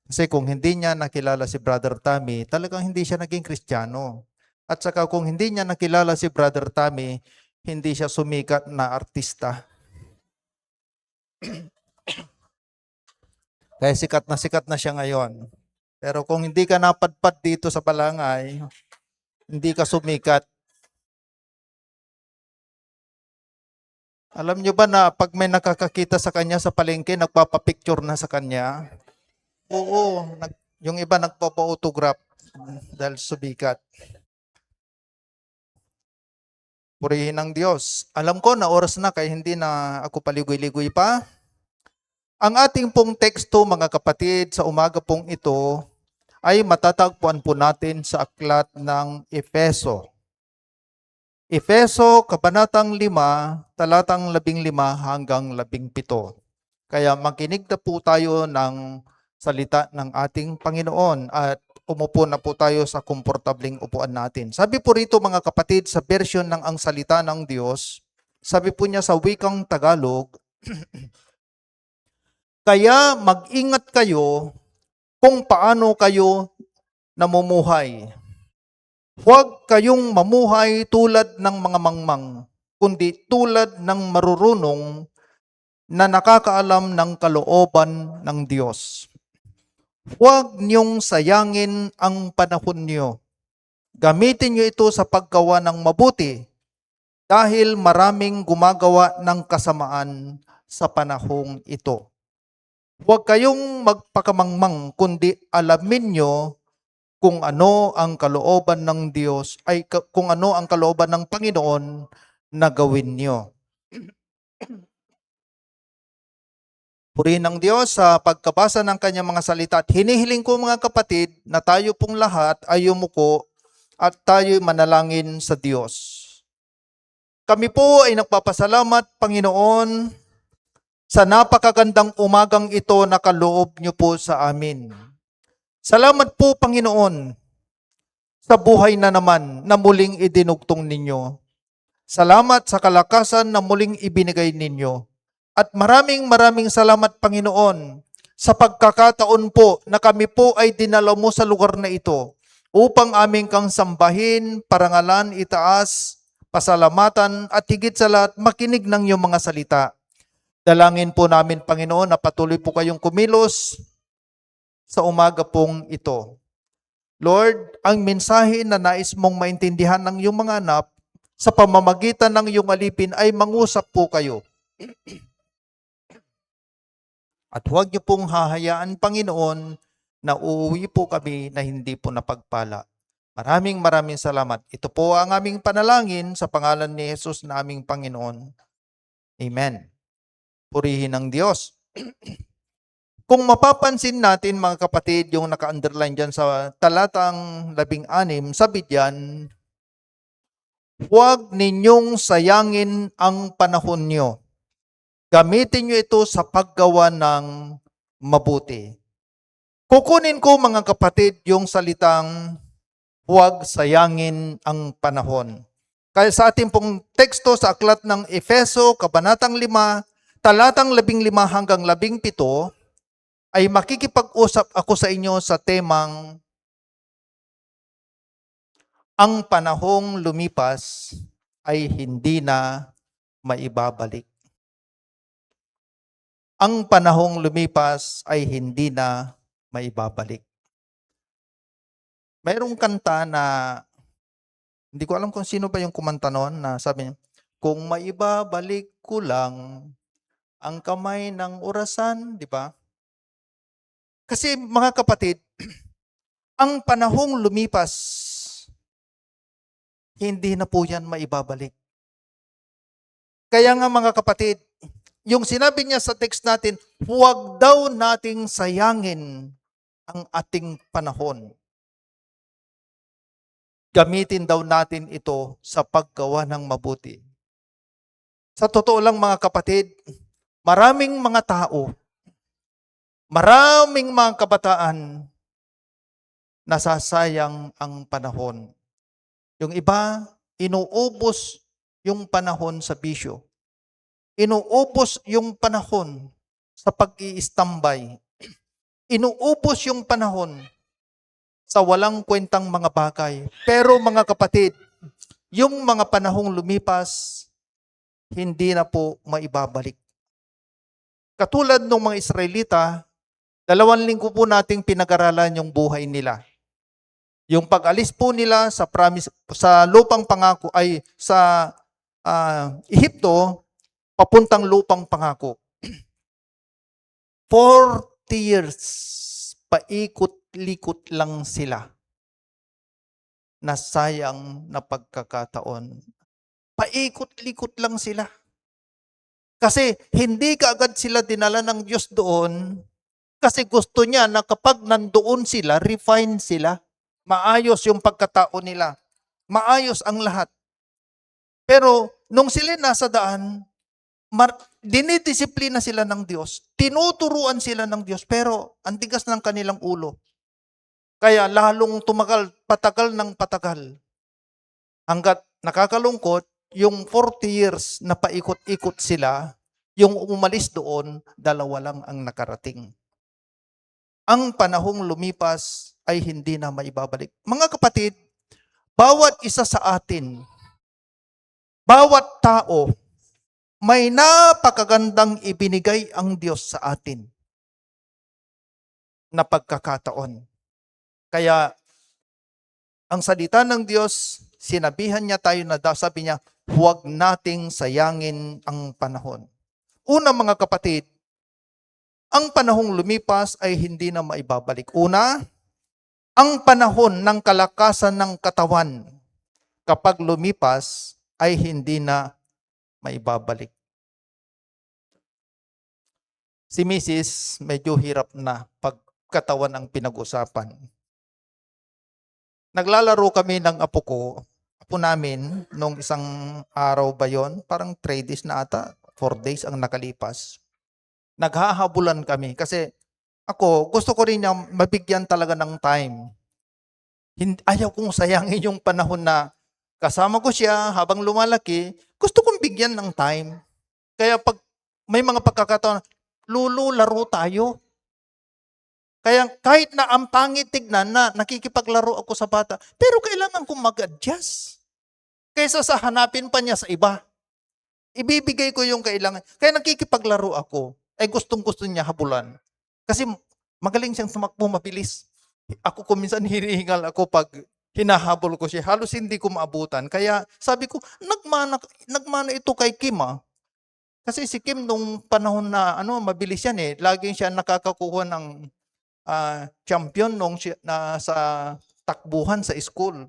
Kasi kung hindi niya nakilala si Brother Tommy, talagang hindi siya naging Kristiyano. At saka kung hindi niya nakilala si Brother Tommy, hindi siya sumikat na artista. Kaya sikat na siya ngayon. Pero kung hindi ka napadpad dito sa Balangay, hindi ka sumikat. Alam nyo ba na pag may nakakakita sa kanya sa palengke, nagpapapicture na sa kanya? Oo, yung iba nagpapa-autograph dahil sumikat. Purihin ng Diyos. Alam ko na oras na kaya hindi na ako paligoy-ligoy pa. Ang ating pong teksto, mga kapatid, sa umaga pong ito ay matatagpuan po natin sa aklat ng Efeso. Efeso, Kabanatang 5, talatang 15 hanggang 17. Kaya makinig na po tayo ng salita ng ating Panginoon at umupo na po tayo sa komportabling upuan natin. Sabi po rito mga kapatid sa version ng Ang Salita ng Diyos, sabi po niya sa wikang Tagalog, kaya mag-ingat kayo kung paano kayo namumuhay. Huwag kayong mamuhay tulad ng mga mangmang, kundi tulad ng marurunong na nakakaalam ng kalooban ng Diyos. Huwag niyong sayangin ang panahon niyo. Gamitin niyo ito sa paggawa ng mabuti dahil maraming gumagawa ng kasamaan sa panahong ito. Huwag kayong magpakamangmang, kundi alamin niyo kung ano ang kalooban ng Diyos, kung ano ang kalooban ng Panginoon na gawin niyo. Purihin ng Diyos sa pagkabasa ng kanyang mga salita at hinihiling ko mga kapatid na tayo pong lahat ay yumuko at tayo manalangin sa Diyos. Kami po ay nagpapasalamat, Panginoon, sa napakagandang umagang ito na kaloob niyo po sa amin. Salamat po, Panginoon, sa buhay na naman na muling idinugtong ninyo. Salamat sa kalakasan na muling ibinigay ninyo. At maraming salamat, Panginoon, sa pagkakataon po na kami po ay dinala mo sa lugar na ito upang aming kang sambahin, parangalan, itaas, pasalamatan, at higit sa lahat, makinig ng iyong mga salita. Dalangin po namin, Panginoon, na patuloy po kayong kumilos sa umaga pong ito. Lord, ang mensahe na nais mong maintindihan ng iyong mga anak sa pamamagitan ng iyong alipin ay mangusap po kayo. At huwag niyo pong hahayaan, Panginoon, na uuwi po kami na hindi po napagpala. Maraming salamat. Ito po ang aming panalangin sa pangalan ni Jesus na aming Panginoon. Amen. Purihin ang Diyos. Kung mapapansin natin, mga kapatid, yung naka-underline dyan sa talatang 16, sabi diyan, huwag ninyong sayangin ang panahon nyo. Gamitin nyo ito sa paggawa ng mabuti. Kukunin ko, mga kapatid, yung salitang huwag sayangin ang panahon. Kaya sa ating pong teksto sa aklat ng Efeso, Kabanatang 5, talatang 15 hanggang 17, ay makikipag-usap ako sa inyo sa temang ang panahong lumipas ay hindi na maibabalik. Ang panahong lumipas ay hindi na maibabalik. Mayroong kanta na, hindi ko alam kung sino ba yung kumanta noon, na sabi niya, kung maibabalik ko lang ang kamay ng orasan, di ba? Kasi mga kapatid, ang panahong lumipas, hindi na po yan maibabalik. Kaya nga mga kapatid, yung sinabi niya sa text natin, huwag daw nating sayangin ang ating panahon. Gamitin daw natin ito sa paggawa ng mabuti. Sa totoo lang mga kapatid, maraming mga tao, maraming mga kabataan, nasasayang ang panahon. Yung iba, inuubos yung panahon sa bisyo. Inuubos yung panahon sa pag-iistambay. Inuubos yung panahon sa walang kwentang mga bagay. Pero mga kapatid, yung mga panahong lumipas, hindi na po maibabalik. Katulad ng mga Israelita, 2 linggo po nating pinag-aralan yung buhay nila. Yung pag-alis po nila sa lupang pangako ay sa Ehipto, papuntang lupang pangako. 40 years, paikot-likot lang sila. Nasayang na pagkakataon. Paikot-likot lang sila. Kasi hindi kaagad sila dinala ng Diyos doon, kasi gusto niya na kapag nandoon sila, refine sila. Maayos yung pagkatao nila. Maayos ang lahat. Pero nung sila nasa daan, dinidisiplina sila ng Diyos. Tinuturuan sila ng Diyos, pero ang tigas ng kanilang ulo. Kaya lalong patagal ng patagal. Hanggat nakakalungkot, yung 40 years na paikot-ikot sila, yung umalis doon, 2 lang ang nakarating. Ang panahong lumipas ay hindi na maibabalik. Mga kapatid, bawat isa sa atin, bawat tao, may napakagandang ibinigay ang Diyos sa atin na pagkakataon. Kaya, ang salita ng Diyos, sinabihan niya tayo na sabi niya, huwag nating sayangin ang panahon. Una mga kapatid, ang panahong lumipas ay hindi na maibabalik. Una, ang panahon ng kalakasan ng katawan kapag lumipas ay hindi na maibabalik. Si Mrs. medyo hirap na pag katawan ang pinag-usapan. Naglalaro kami ng apo namin, nung isang araw ba yon, parang 3 days na ata, 4 days ang nakalipas. Naghahabulan kami kasi ako, gusto ko rin niya mabigyan talaga ng time. Ayaw kong sayangin yung panahon na kasama ko siya habang lumalaki, gusto kong bigyan ng time. Kaya pag may mga pagkakataon, Lulu, laro tayo. Kaya kahit na ang pangit tignan na nakikipaglaro ako sa bata, pero kailangan kong mag-adjust. Kaysa sa hanapin pa niya sa iba. Ibibigay ko yung kailangan. Kaya nakikipaglaro ako, ay gustong-gusto niya habulan. Kasi magaling siyang tumakbo, mabilis. Ako kuminsan hinihingal ako pag hinahabol ko siya. Halos hindi ko maabutan. Kaya sabi ko, nagmana ito kay Kim ah. Kasi si Kim nung panahon na mabilis yan eh. Laging siya nakakakuha ng champion nung sa takbuhan sa school.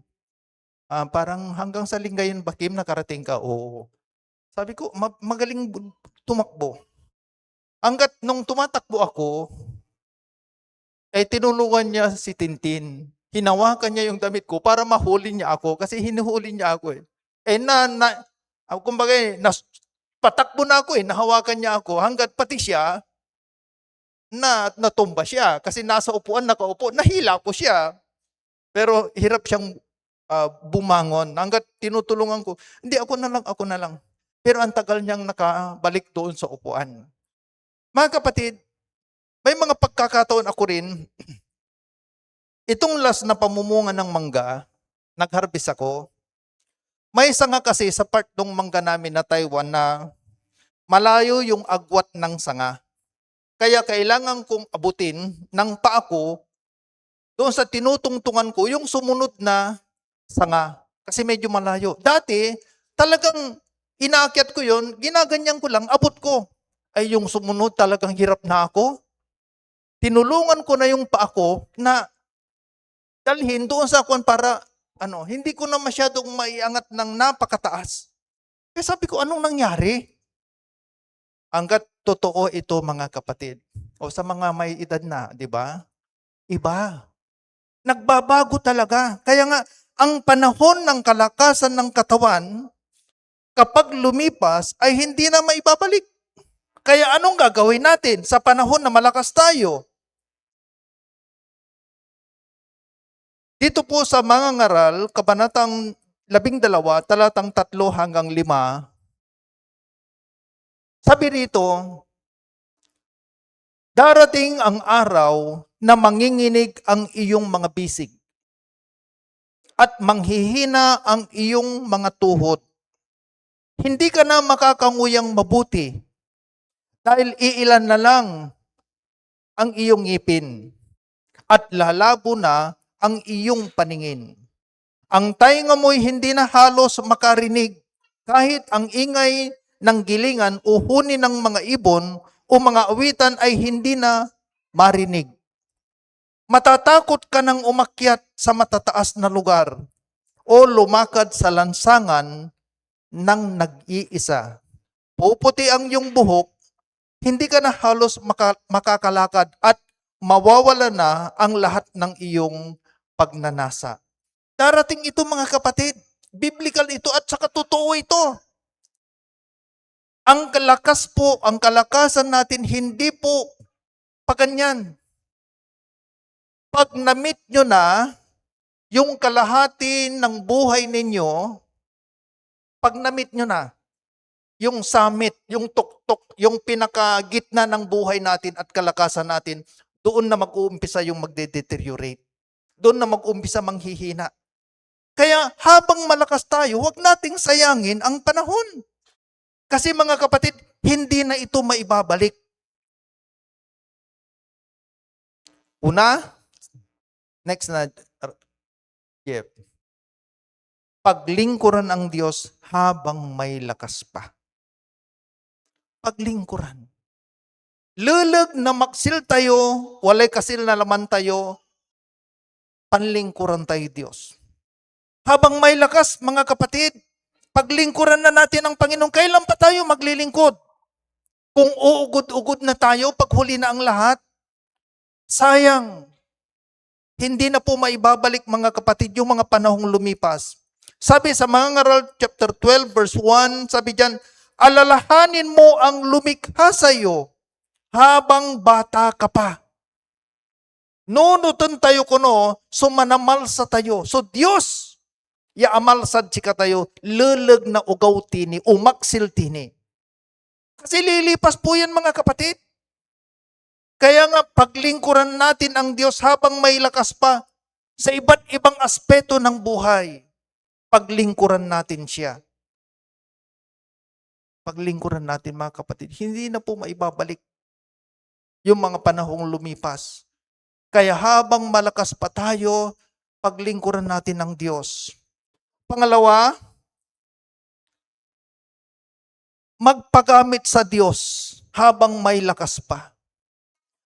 Parang hanggang sa Lingayen ba, Kim, nakarating ka? Oo. Sabi ko, magaling tumakbo. Hanggat nung tumatakbo ako, tinulungan niya si Tintin. Hinawakan niya yung damit ko para mahuli niya ako kasi hinuhuli niya ako eh. Kumbaga patakbo na ako eh, nahawakan niya ako hanggat pati siya, natumba siya kasi nasa upuan nakaupo, nahila ko siya. Pero hirap siyang bumangon. Hanggat tinutulungan ko, hindi ako na lang. Pero ang tagal niyang nakabalik doon sa upuan. Mga kapatid, may mga pagkakataon ako rin, itong last na pamumunga ng mangga, nag-harvest ako, may sanga kasi sa part ng mangga namin na Taiwan na malayo yung agwat ng sanga. Kaya kailangan kong abutin ng paa ko doon sa tinutungtungan ko yung sumunod na sanga. Kasi medyo malayo. Dati, talagang inaakyat ko yun, ginaganyan ko lang, abot ko. Ay yung sumunod talagang hirap na ako. Tinulungan ko na yung paa ko na dalhin doon sa kwan para hindi ko na masyadong maiangat ng napakataas. Kaya sabi ko, anong nangyari? Hanggat totoo ito mga kapatid. O sa mga may edad na, di ba? Iba. Nagbabago talaga. Kaya nga, ang panahon ng kalakasan ng katawan, kapag lumipas, ay hindi na maibabalik. Kaya anong gagawin natin sa panahon na malakas tayo? Dito po sa mga ngaral, kabanatang 12, talatang 3 hanggang 5, sabi rito, darating ang araw na manginginig ang iyong mga bisig at manghihina ang iyong mga tuhod. Hindi ka na makakanguyang mabuti dahil iilan na lang ang iyong ngipin at lalabo na ang iyong paningin. Ang tainga mo'y hindi na halos makarinig kahit ang ingay ng gilingan o huni ng mga ibon o mga awitan ay hindi na marinig. Matatakot ka nang umakyat sa matataas na lugar o lumakad sa lansangan ng nag-iisa. Puputi ang iyong buhok, hindi ka na halos makakalakad at mawawala na ang lahat ng iyong pagnanasa. Darating ito mga kapatid. Biblical ito at saka totoo ito. Ang kalakasan natin hindi po paganyan. Pag na-meet nyo na yung kalahati ng buhay ninyo, pag na-meet nyo na, yung summit, yung tuktok, yung pinakagitna ng buhay natin at kalakasan natin, doon na mag-uumpisa yung magde-deteriorate. Doon na mag-uumpisa manghihina. Kaya habang malakas tayo, huwag nating sayangin ang panahon. Kasi mga kapatid, hindi na ito maibabalik. Una, next na, Jeff. Paglingkuran ang Diyos habang may lakas pa. Paglingkuran. Lulag na maksil tayo, walay kasil na laman tayo, panlingkuran tayo Diyos. Habang may lakas, mga kapatid, paglingkuran na natin ang Panginoon, kailan pa tayo maglilingkod? Kung uugod-ugod na tayo, paghuli na ang lahat, sayang. Hindi na po maibabalik mga kapatid yung mga panahong lumipas. Sabi sa mga ngaral chapter 12 verse 1, sabi diyan, alalahanin mo ang lumikha sa iyo habang bata ka pa. Nunutan tayo kuno, sumanamal sa tayo. So Diyos, yaamal sad sika tayo, lulag na ugaw tini, umaksil tini. Kasi lilipas po yan mga kapatid. Kaya nga paglingkuran natin ang Diyos habang may lakas pa sa iba't ibang aspeto ng buhay. Paglingkuran natin siya. Paglingkuran natin mga kapatid, hindi na po maibabalik yung mga panahong lumipas. Kaya habang malakas pa tayo, paglingkuran natin ng Diyos. Pangalawa, magpagamit sa Diyos habang may lakas pa.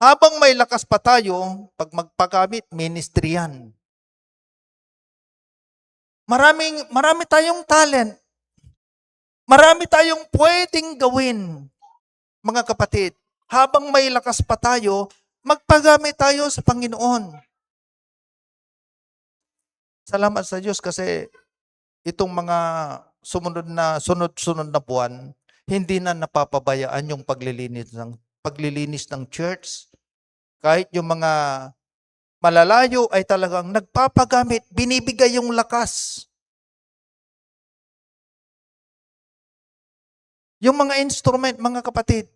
Habang may lakas pa tayo, pag magpagamit, ministry yan. Marami tayong talent. Marami tayong pwedeng gawin, mga kapatid. Habang may lakas pa tayo, magpagamit tayo sa Panginoon. Salamat sa Diyos kasi itong mga sunod-sunod na buwan, hindi na napapabayaan yung paglilinis ng church. Kahit yung mga malalayo ay talagang nagpapagamit, binibigay yung lakas. Yung mga instrument, mga kapatid,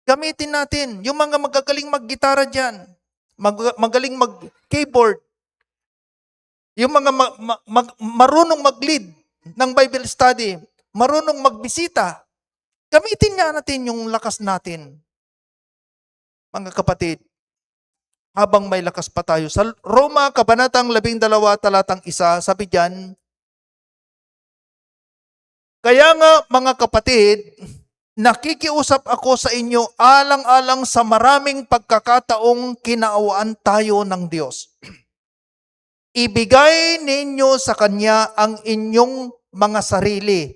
gamitin natin. Yung mga magagaling mag-gitara dyan, magaling mag-keyboard, yung mga marunong mag-lead ng Bible study, marunong magbisita, gamitin nga natin yung lakas natin. Mga kapatid, habang may lakas pa tayo. Sa Roma, Kabanatang 12, talatang 1, sabi diyan, kaya nga mga kapatid, nakikiusap ako sa inyo alang-alang sa maraming pagkakataong kinaawaan tayo ng Diyos. Ibigay ninyo sa Kanya ang inyong mga sarili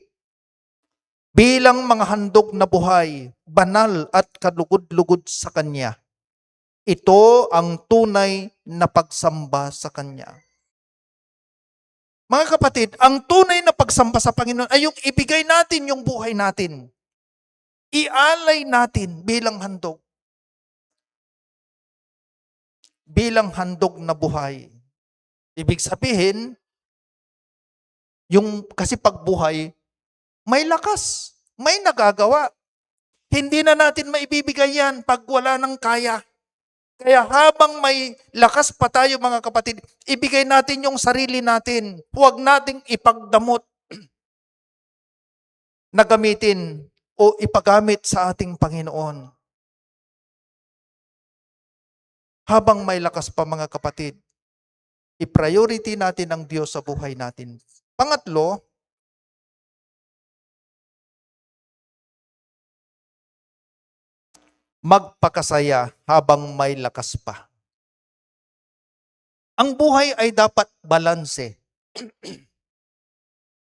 bilang mga handog na buhay, banal at kalugod-lugod sa Kanya. Ito ang tunay na pagsamba sa Kanya. Mga kapatid, ang tunay na pagsamba sa Panginoon ay yung ibigay natin yung buhay natin. Ialay natin bilang handog. Bilang handog na buhay. Ibig sabihin, kasi pagbuhay, may lakas, may nagagawa. Hindi na natin maibibigay yan pag wala ng kaya. Kaya habang may lakas pa tayo mga kapatid, ibigay natin yung sarili natin. Huwag nating ipagdamot na gamitin o ipagamit sa ating Panginoon. Habang may lakas pa mga kapatid, i-priority natin ang Diyos sa buhay natin. Pangatlo, magpakasaya habang may lakas pa. Ang buhay ay dapat balanse.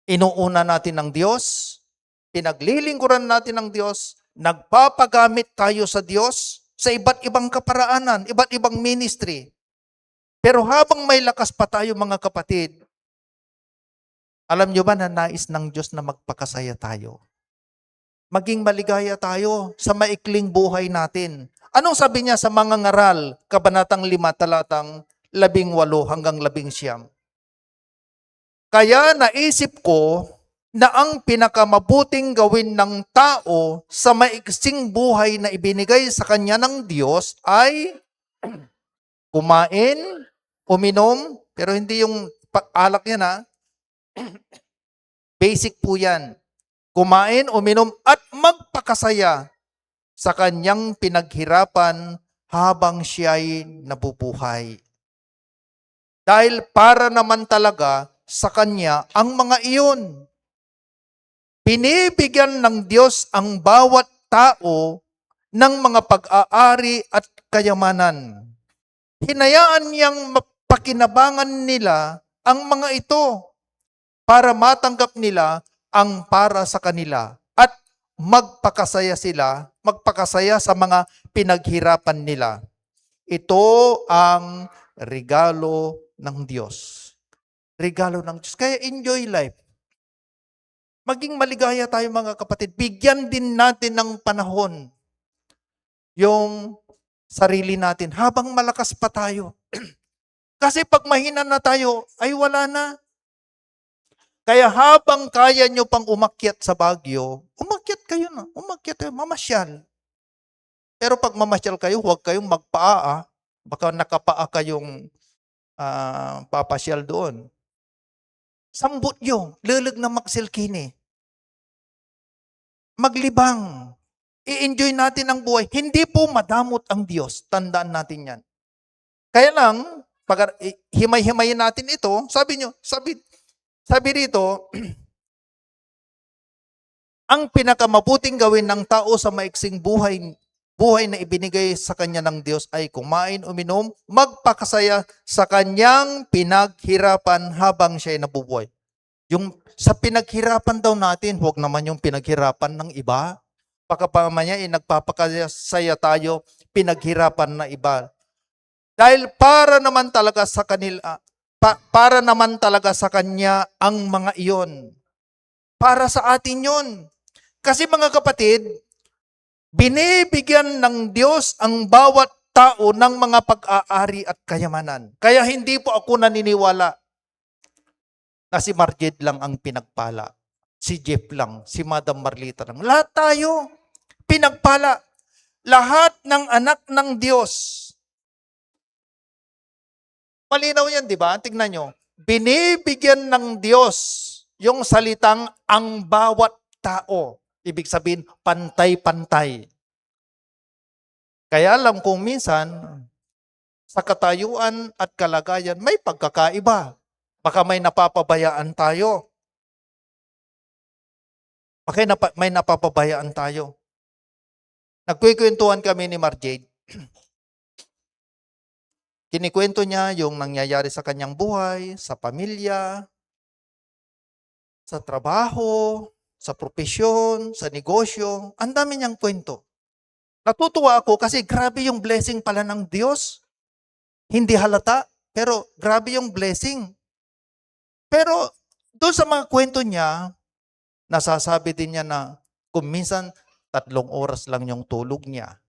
Inuuna natin ang Diyos, pinaglilingkuran natin ang Diyos, nagpapagamit tayo sa Diyos sa iba't ibang kaparaanan, iba't ibang ministry. Pero habang may lakas pa tayo mga kapatid, alam nyo ba na nais ng Diyos na magpakasaya tayo? Maging maligaya tayo sa maikling buhay natin. Anong sabi niya sa mga ngaral, Kabanatang 5, talatang 18 hanggang 19? Kaya naisip ko na ang pinakamabuting gawin ng tao sa maiksing buhay na ibinigay sa kanya ng Diyos ay kumain, uminom, pero hindi yung alak yan ha. Basic po yan. Kumain, uminom, at magpakasaya sa kanyang pinaghirapan habang siya'y nabubuhay. Dahil para naman talaga sa kanya ang mga iyon. Binibigyan ng Diyos ang bawat tao ng mga pag-aari at kayamanan. Hinayaan niyang mapakinabangan nila ang mga ito para matanggap nila ang para sa kanila at magpakasaya sa mga pinaghirapan nila. Ito ang regalo ng Diyos. Regalo ng Diyos. Kaya enjoy life. Maging maligaya tayo mga kapatid. Bigyan din natin ng panahon yung sarili natin habang malakas pa tayo. Kasi pag mahina na tayo, ay wala na. Kaya habang kaya nyo pang umakyat sa Baguio, umakyat kayo na. Umakyat kayo, mamasyal. Pero pag mamasyal kayo, huwag kayong magpaa. Baka nakapaa kayong papasyal doon. Sambot nyo, lilig na maksilkini. Maglibang. I-enjoy natin ang buhay. Hindi po madamot ang Diyos. Tandaan natin yan. Kaya lang, pag himay-himayin natin ito, sabi rito, ang pinakamabuting gawin ng tao sa maiksing buhay na ibinigay sa kanya ng Diyos ay kumain, uminom, magpakasaya sa kanyang pinaghirapan habang siya ay nabubuhay. Yung sa pinaghirapan daw natin, huwag naman yung pinaghirapan ng iba. Pagkapamanya, nagpapakasaya tayo, pinaghirapan na iba. Dahil para naman talaga sa kanila, para naman talaga sa kanya ang mga iyon. Para sa atin yon. Kasi mga kapatid, binibigyan ng Diyos ang bawat tao ng mga pag-aari at kayamanan. Kaya hindi po ako naniniwala na si Marjed lang ang pinagpala. Si Jeff lang, si Madam Marlita lang. Lahat tayo pinagpala. Lahat ng anak ng Diyos. Malinaw yan, di ba? Tignan nyo. Binibigyan ng Diyos yung salitang ang bawat tao. Ibig sabihin, pantay-pantay. Kaya lang kung minsan, sa katayuan at kalagayan, may pagkakaiba. Baka may napapabayaan tayo. Baka may napapabayaan tayo. Nagkukwentuhan kami ni Marjade. Kinikwento niya yung nangyayari sa kanyang buhay, sa pamilya, sa trabaho, sa propesyon, sa negosyo. Ang dami niyang kwento. Natutuwa ako kasi grabe yung blessing pala ng Diyos. Hindi halata, pero grabe yung blessing. Pero doon sa mga kwento niya, nasasabi din niya na kung minsan 3 oras lang yung tulog niya,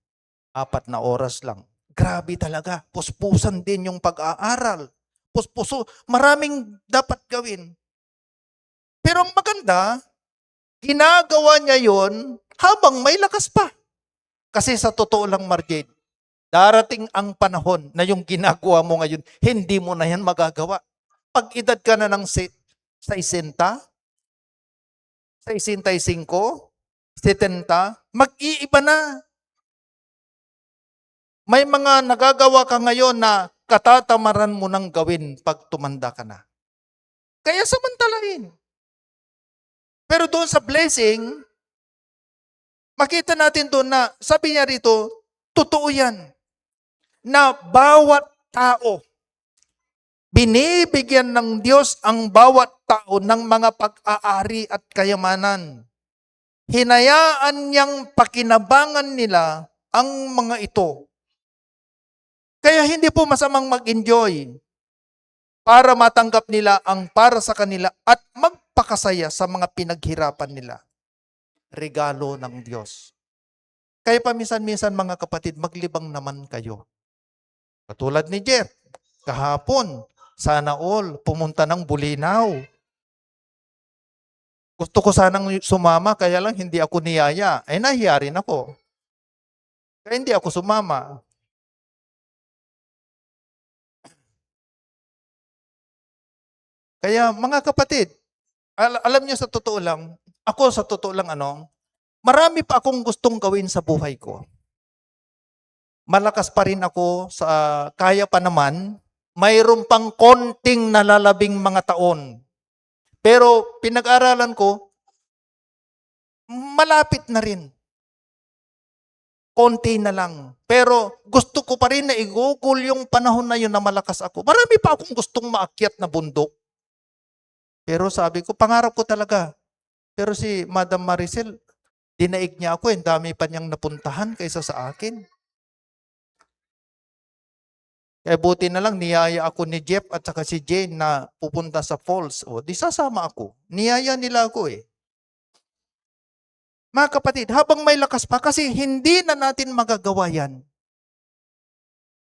4 na oras lang. Grabe talaga. Puspusan din yung pag-aaral. Puspuso. Maraming dapat gawin. Pero ang maganda, ginagawa niya yon habang may lakas pa. Kasi sa totoo lang, Marjade, darating ang panahon na yung ginagawa mo ngayon, hindi mo na yan magagawa. Pag edad ka na ng 60, 65, 70, mag-iiba na. May mga nagagawa ka ngayon na katatamaran mo nang gawin pag tumanda ka na. Kaya samantalahin. Pero doon sa blessing, makita natin doon na, sabi niya rito, totoo yan, na bawat tao, binibigyan ng Diyos ang bawat tao ng mga pag-aari at kayamanan. Hinayaan niyang pakinabangan nila ang mga ito. Kaya hindi po masamang mag-enjoy para matanggap nila ang para sa kanila at magpakasaya sa mga pinaghirapan nila. Regalo ng Diyos. Kaya paminsan-minsan mga kapatid, maglibang naman kayo. Katulad ni Jeff, kahapon, sana all, pumunta ng Bulinaw. Gusto ko sanang sumama, kaya lang hindi ako niyaya. Ay nahiya rin ako. Kaya hindi ako sumama. Kaya mga kapatid, alam niyo sa totoo lang, ako sa totoo lang marami pa akong gustong gawin sa buhay ko. Malakas pa rin ako sa kaya pa naman, mayroon pang konting nalalabing mga taon. Pero pinag-aralan ko, malapit na rin. Konti na lang. Pero gusto ko pa rin na igugol yung panahon na yun na malakas ako. Marami pa akong gustong maakyat na bundok. Pero sabi ko, pangarap ko talaga. Pero si Madam Maricel, dinaig niya ako, ang dami pa niyang napuntahan kaysa sa akin. Kaya buti na lang, niyaya ako ni Jeff at saka si Jane na pupunta sa falls. O, di sasama ako. Niyaya nila ako eh. Mga kapatid, habang may lakas pa, kasi hindi na natin magagawa yan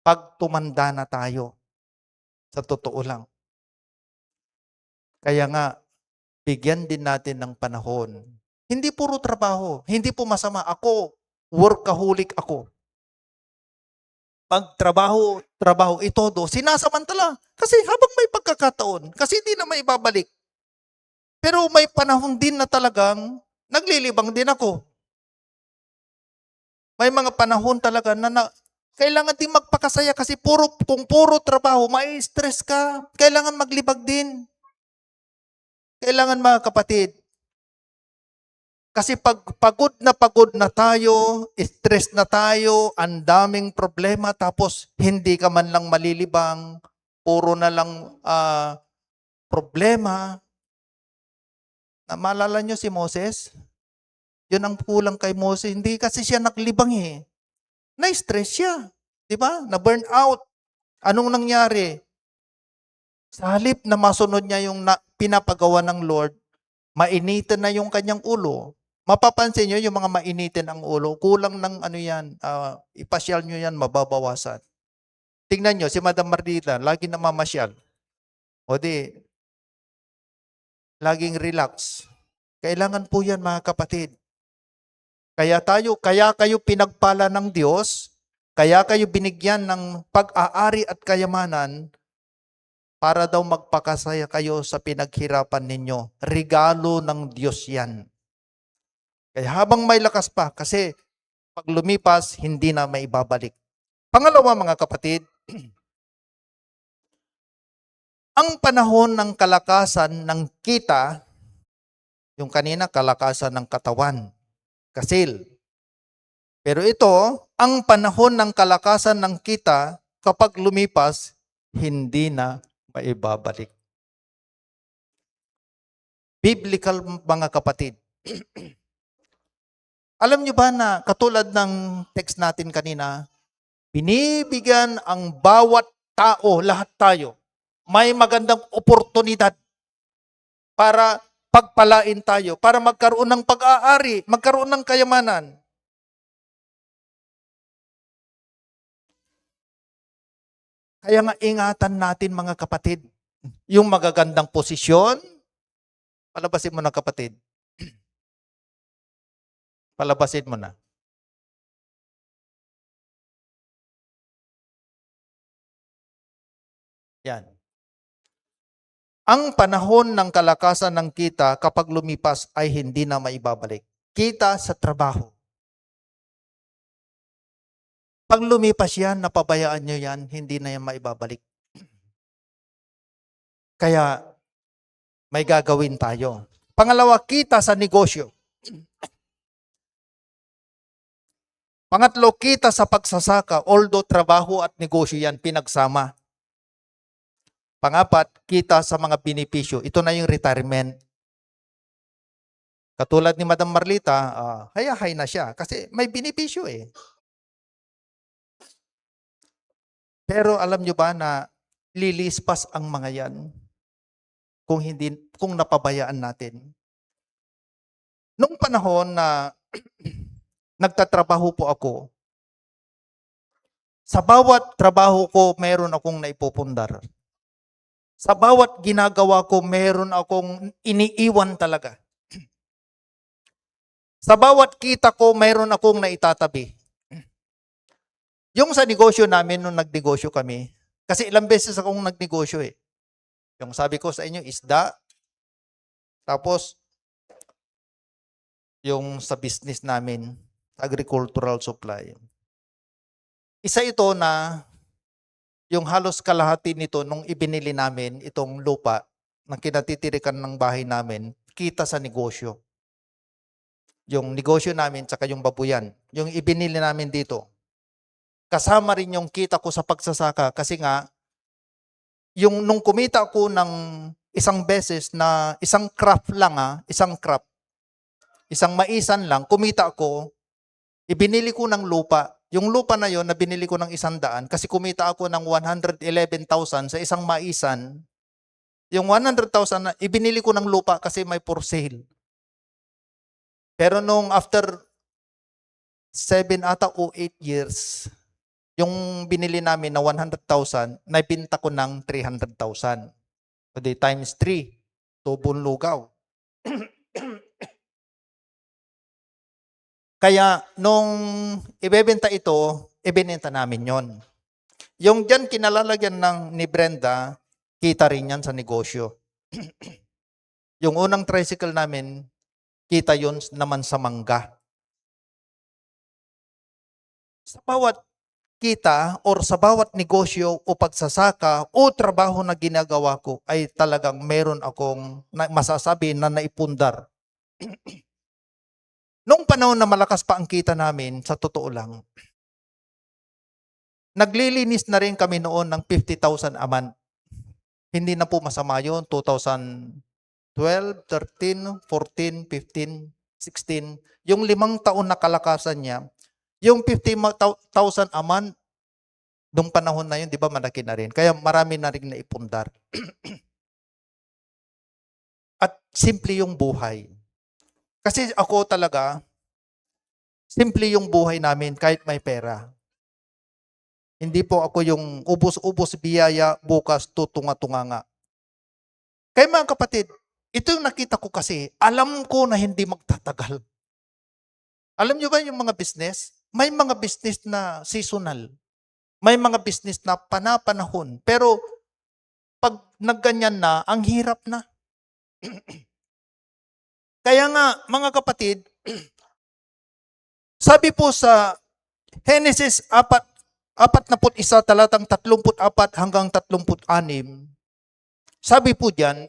pag tumanda na tayo. Sa totoo lang. Kaya nga, bigyan din natin ng panahon. Hindi puro trabaho. Hindi po masama. Ako, workaholic ako. Pag trabaho itodo, sinasamantala. Kasi habang may pagkakataon, kasi hindi na maibabalik. Pero may panahon din na talagang naglilibang din ako. May mga panahon talaga na kailangan din magpakasaya kasi kung puro trabaho, mai-stress ka. Kailangan maglibag din. Kailangan mga kapatid. Kasi pag pagod na tayo, stress na tayo, ang daming problema, tapos hindi ka man lang malilibang, puro na lang problema. Maalala nyo si Moses? Yun ang kulang kay Moses. Hindi kasi siya naglibang eh. Na-stress siya. Di ba? Na-burn out. Anong nangyari? Sa halip na masunod niya yung pinapagawa ng Lord, mainitin na yung kanyang ulo. Mapapansin nyo yung mga mainitin ang ulo, kulang ng ano yan, ipasyal nyo yan, mababawasan. Tingnan nyo, si Madam Marlita, lagi na mamasyal. O di, laging relax. Kailangan po yan mga kapatid. Kaya kayo pinagpala ng Diyos, kaya kayo binigyan ng pag-aari at kayamanan para daw magpakasaya kayo sa pinaghirapan ninyo. Regalo ng Diyos yan. Kaya habang may lakas pa, kasi pag lumipas, hindi na maibabalik. Pangalawa mga kapatid, ang panahon ng kalakasan ng kita, yung kanina kalakasan ng katawan, kasil. Pero ito, ang panahon ng kalakasan ng kita, kapag lumipas, hindi na maibabalik. Biblical mga kapatid. Alam nyo ba na katulad ng text natin kanina, binibigyan ang bawat tao, lahat tayo, may magandang oportunidad para pagpalain tayo, para magkaroon ng pag-aari, magkaroon ng kayamanan. Kaya nga ingatan natin mga kapatid, yung magagandang posisyon, palabasin mo na kapatid. Palabasin mo na. Yan. Ang panahon ng kalakasan ng kita kapag lumipas ay hindi na maibabalik. Kita sa trabaho. Pag lumipas yan, napabayaan nyo yan, hindi na yan maibabalik. Kaya may gagawin tayo. Pangalawa, kita sa negosyo. Pangatlo, kita sa pagsasaka, although trabaho at negosyo yan pinagsama. Pangapat, kita sa mga benepisyo. Ito na yung retirement. Katulad ni Madam Marlita, hayahay na siya kasi may benepisyo eh. Pero alam nyo ba na lilispas ang mga yan kung napabayaan natin? Nung panahon na nagtatrabaho po ako, sa bawat trabaho ko, meron akong naipupundar. Sa bawat ginagawa ko, meron akong iniiwan talaga. Sa bawat kita ko, meron akong naitatabi. Yung sa negosyo namin, nung nagnegosyo kami, kasi ilang beses akong nagnegosyo eh. Yung sabi ko sa inyo, isda. Tapos, yung sa business namin, agricultural supply. Isa ito na yung halos kalahati nito nung ibinili namin itong lupa na kinatitirikan ng bahay namin, kita sa negosyo. Yung negosyo namin tsaka yung babuyan, yung ibinili namin dito. Kasama rin yung kita ko sa pagsasaka kasi nga yung nung kumita ko ng isang beses na isang crop lang isang crop, isang maisan lang, kumita ako, ibinili ko ng lupa. Yung lupa na yon na binili ko ng 100 kasi kumita ako ng 111,000 sa isang maisan. Yung 100,000 na ibinili ko ng lupa kasi may for sale. Pero nung after 7 ata o 8 years, yung binili namin na 100,000, naibinta ko ng 300,000. So, times 3, tubong lugaw. Kaya nung ibebenta ito, ibinenta namin yon. Yung dyan kinalalagyan ni Brenda, kita rin yan sa negosyo. Yung unang tricycle namin, kita yon naman sa mangga. Sa bawat kita or sa bawat negosyo o pagsasaka o trabaho na ginagawa ko ay talagang meron akong masasabi na naipundar. Nung panahon na malakas pa ang kita namin, sa totoo lang, naglilinis na rin kami noon ng 50,000 a month. Hindi na po masama yun, 2012, 13, 14, 15, 16. Yung 5 taon na kalakasan niya, yung 50,000 a month, nung panahon na yun, di ba malaki na rin. Kaya marami na rin naipundar. At simple yung buhay. Kasi ako talaga, simple yung buhay namin kahit may pera. Hindi po ako yung ubos-ubos biyaya, bukas tutunga-tunganga. Kaya mga kapatid, ito yung nakita ko kasi, alam ko na hindi magtatagal. Alam nyo ba yung mga business? May mga business na seasonal. May mga business na panapanahon. Pero pag nagganyan na, ang hirap na. Kaya nga, mga kapatid, sabi po sa Genesis 41, talatang 34 hanggang 36, sabi po diyan,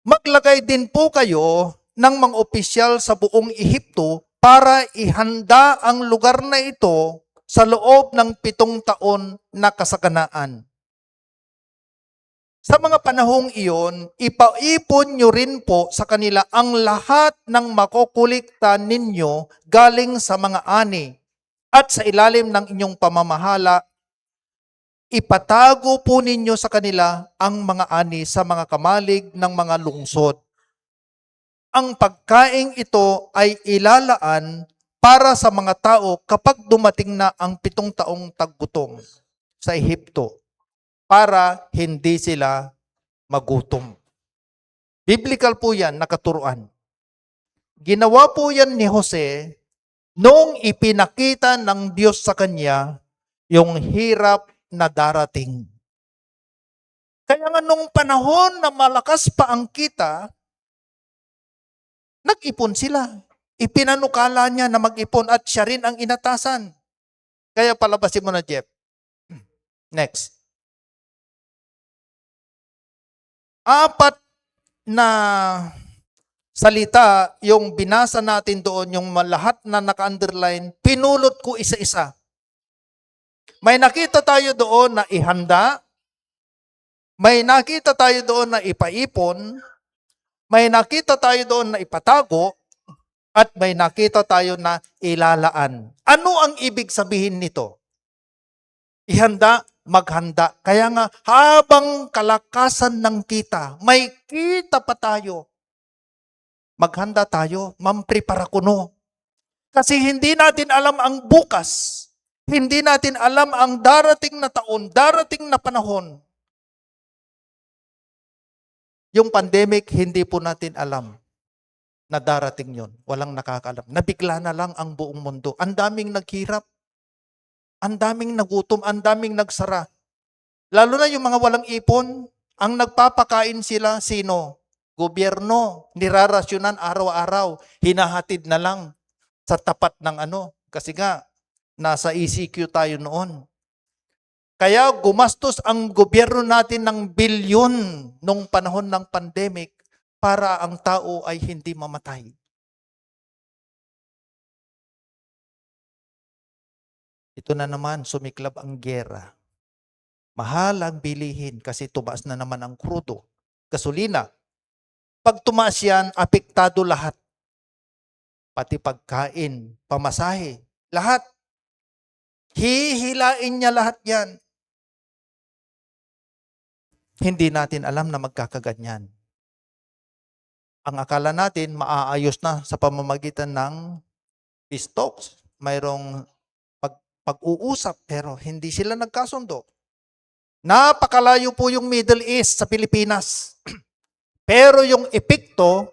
maglagay din po kayo ng mga opisyal sa buong Ehipto para ihanda ang lugar na ito sa loob ng 7 taon na kasaganaan. Sa mga panahong iyon, ipaipon nyo rin po sa kanila ang lahat ng makukulikta ninyo galing sa mga ani. At sa ilalim ng inyong pamamahala, ipatago po ninyo sa kanila ang mga ani sa mga kamalig ng mga lungsod. Ang pagkaing ito ay ilalaan para sa mga tao kapag dumating na ang 7 taong taggutom sa Ehipto, para hindi sila magutom. Biblical po yan, nakaturuan. Ginawa po yan ni Jose noong ipinakita ng Diyos sa kanya yung hirap na darating. Kaya nga nung panahon na malakas pa ang kita, nag-ipon sila. Ipinanukala niya na mag-ipon at siya rin ang inatasan. Kaya palabasin mo na, Jeff. Next. 4 na salita yung binasa natin doon, yung lahat na naka-underline, pinulot ko isa-isa. May nakita tayo doon na ihanda, may nakita tayo doon na ipaipon, may nakita tayo doon na ipatago, at may nakita tayo na ilalaan. Ano ang ibig sabihin nito? Ihanda, maghanda. Kaya nga, habang kalakasan ng kita, may kita pa tayo. Maghanda tayo, mamprepara kuno. Kasi hindi natin alam ang bukas. Hindi natin alam ang darating na taon, darating na panahon. Yung pandemic, hindi po natin alam na darating yon. Walang nakakaalam. Nabigla na lang ang buong mundo. Ang daming naghirap. Ang daming nagutom, ang daming nagsara. Lalo na yung mga walang ipon, ang nagpapakain sila, sino? Gobyerno, nirarasyonan araw-araw, hinahatid na lang sa tapat ng kasi nga, nasa ECQ tayo noon. Kaya gumastos ang gobyerno natin ng bilyon nung panahon ng pandemic para ang tao ay hindi mamatay. Ito na naman, sumiklab ang giyera. Mahal ang bilihin kasi tumaas na naman ang krudo. Gasolina. Pag tumaas yan, apektado lahat. Pati pagkain, pamasahe, lahat. Hihilain niya lahat yan. Hindi natin alam na magkakaganyan. Ang akala natin, maaayos na sa pamamagitan ng peace talks. Mayroong pag-uusap, pero hindi sila nagkasundo. Napakalayo po yung Middle East sa Pilipinas. Pero yung epekto,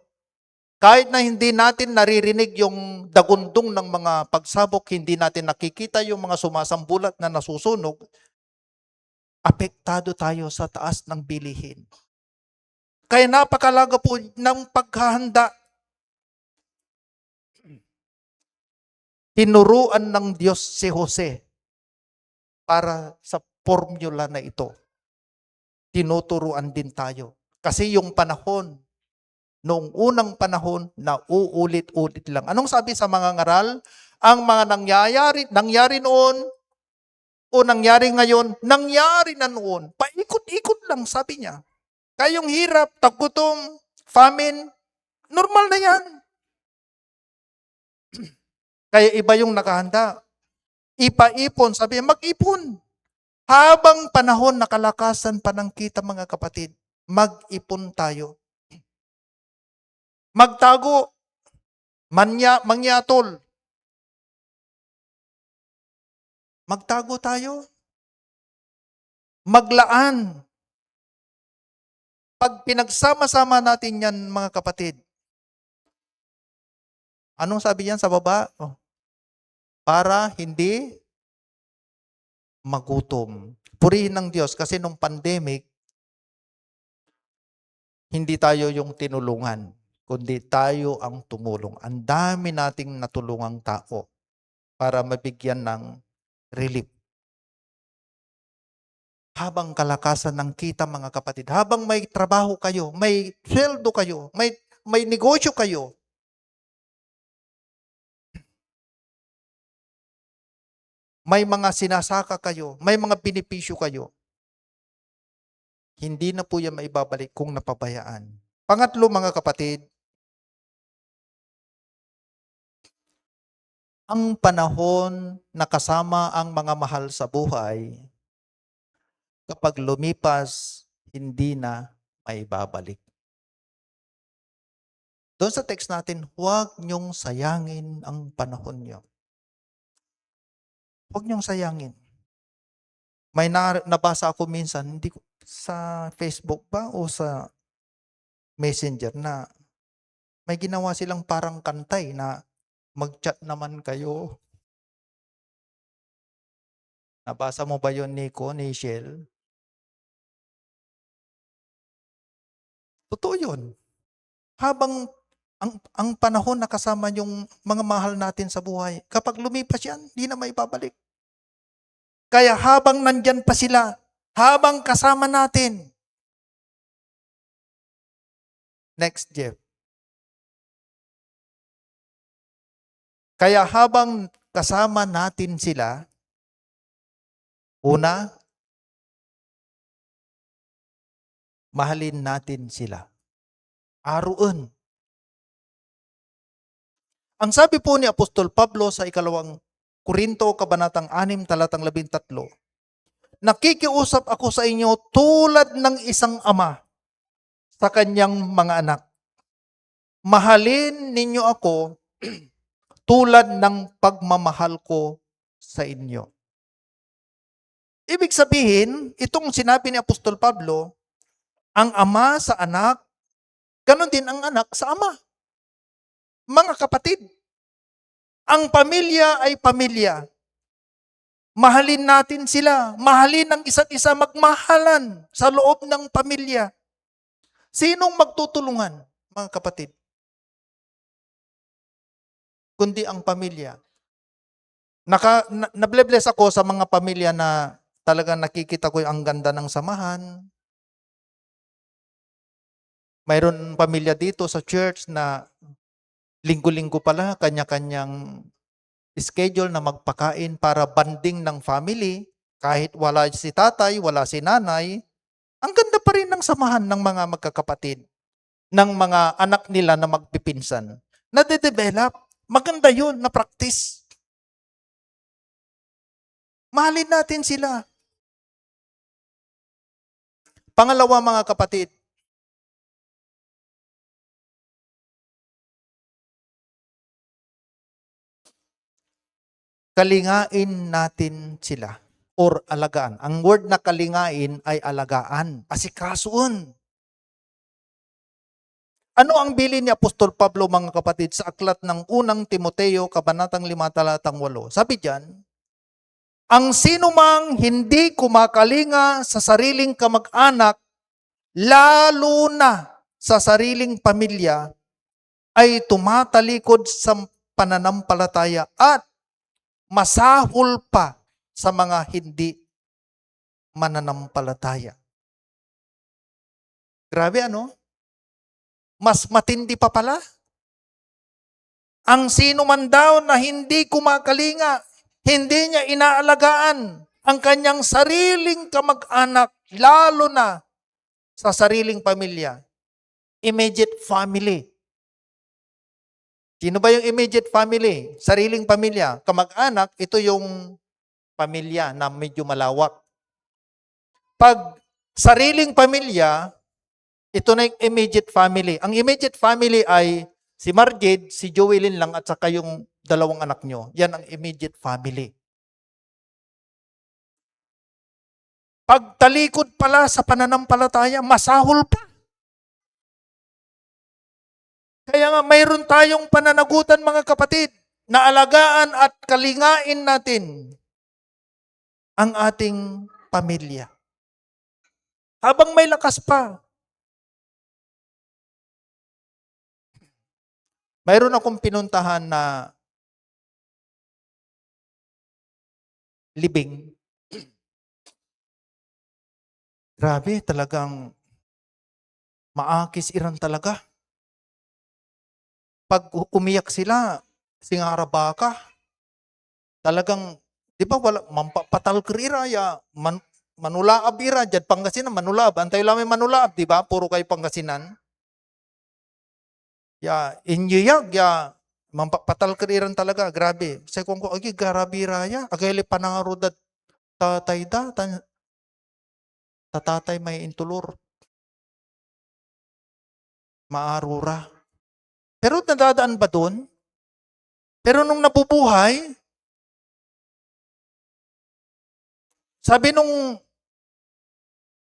kahit na hindi natin naririnig yung dagundong ng mga pagsabok, hindi natin nakikita yung mga sumasambulat na nasusunog, apektado tayo sa taas ng bilihin. Kaya napakalaga po ng paghahanda. Tinuruan ng Diyos si Jose para sa formula na ito. Tinuturuan din tayo. Kasi yung panahon, noong unang panahon, na uulit-ulit lang. Anong sabi sa mga ngaral? Ang mga nangyari noon, o nangyari ngayon, nangyari na noon. Paikot-ikot lang, sabi niya. Kayong hirap, tagutom, famine, normal na yan. Kaya iba yung nakahanda. Ipa-ipon, sabi niya, mag-ipon. Habang panahon na kalakasan pa ng kita, mga kapatid, mag-ipon tayo. Magtago, mangyatol. Magtago tayo. Maglaan. Pag pinagsama-sama natin yan, mga kapatid, anong sabi yan sa baba? Para hindi magutom. Purihin ng Diyos kasi nung pandemic, hindi tayo yung tinulungan, kundi tayo ang tumulong. Ang dami nating natulungang tao para mabigyan ng relief. Habang kalakasan ng kita, mga kapatid, habang may trabaho kayo, may sweldo kayo, may negosyo kayo, may mga sinasaka kayo, may mga benepisyo kayo, hindi na po yan maibabalik kung napabayaan. Pangatlo, mga kapatid, ang panahon na kasama ang mga mahal sa buhay, kapag lumipas, hindi na maibabalik. Doon sa text natin, huwag niyong sayangin ang panahon niyo. Huwag niyong sayangin. May nabasa ako minsan, hindi ko, sa Facebook ba o sa Messenger, na may ginawa silang parang kantay na mag-chat naman kayo. Nabasa mo ba yun, Nico, Nichelle? Totoo yun. Habang ang panahon na kasama yung mga mahal natin sa buhay, kapag lumipas yan, hindi na maibabalik. Kaya habang nandyan pa sila, habang kasama natin. Next, Jeff. Kaya habang kasama natin sila, una, mahalin natin sila. Aruan. Ang sabi po ni Apostol Pablo sa 2 Korinto, Kabanatang 6, talatang 13, nakikiusap ako sa inyo tulad ng isang ama sa kanyang mga anak. Mahalin ninyo ako tulad ng pagmamahal ko sa inyo. Ibig sabihin, itong sinabi ni Apostol Pablo, ang ama sa anak, ganon din ang anak sa ama. Mga kapatid, ang pamilya ay pamilya. Mahalin natin sila. Mahalin ang isa't isa, magmahalan sa loob ng pamilya. Sinong magtutulungan, mga kapatid? Kundi ang pamilya. Nabless ako sa mga pamilya na talagang nakikita ko ang ganda ng samahan. Mayroon pamilya dito sa church na linggo-linggo pala, kanya-kanyang schedule na magpakain para banding ng family. Kahit wala si tatay, wala si nanay, ang ganda pa rin ng samahan ng mga magkakapatid, ng mga anak nila na magpipinsan. Nade-develop. Maganda yun na practice. Mahalin natin sila. Pangalawa, mga kapatid, kalingain natin sila or alagaan. Ang word na kalingain ay alagaan, asikasuon. Ano ang bilin ni Apostol Pablo, mga kapatid, sa aklat ng unang Timoteo, kabanatang 5, talatang 8? Sabi diyan, ang sinumang hindi kumakalinga sa sariling kamag-anak, lalo na sa sariling pamilya, ay tumatalikod sa pananampalataya at masahol pa sa mga hindi mananampalataya. Grabe ano? Mas matindi pa pala. Ang sino man daw na hindi kumakalinga, hindi niya inaalagaan ang kanyang sariling kamag-anak, lalo na sa sariling pamilya. Immediate family. Sino ba yung immediate family? Sariling pamilya. Kamag-anak, ito yung pamilya na medyo malawak. Pag sariling pamilya, ito na yung immediate family. Ang immediate family ay si Margid, si Joelyn lang at saka yung dalawang anak nyo. Yan ang immediate family. Pag talikod pala sa pananampalataya, masahol pa. Kaya nga mayroon tayong pananagutan, mga kapatid, na alagaan at kalingain natin ang ating pamilya. Habang may lakas pa. Mayroon akong pinuntahan na libing. Grabe, talagang maakis iran talaga. Pag umiyak sila, singarabaka. Talagang, di ba, wala, mampapatal kiraya, manulaab ira, dyan Pangasinan, manulaab. Antay lang may manulaab, di ba? Puro kayo Pangasinan. Ya, inyuyag, ya, mampapatal kiriran talaga, grabe. Say kung ko, agi, garabi raya, agay panangarudat tatay da, tatatay may intulor. Maarura. Pero nadadaan ba doon? Pero nung nabubuhay, sabi nung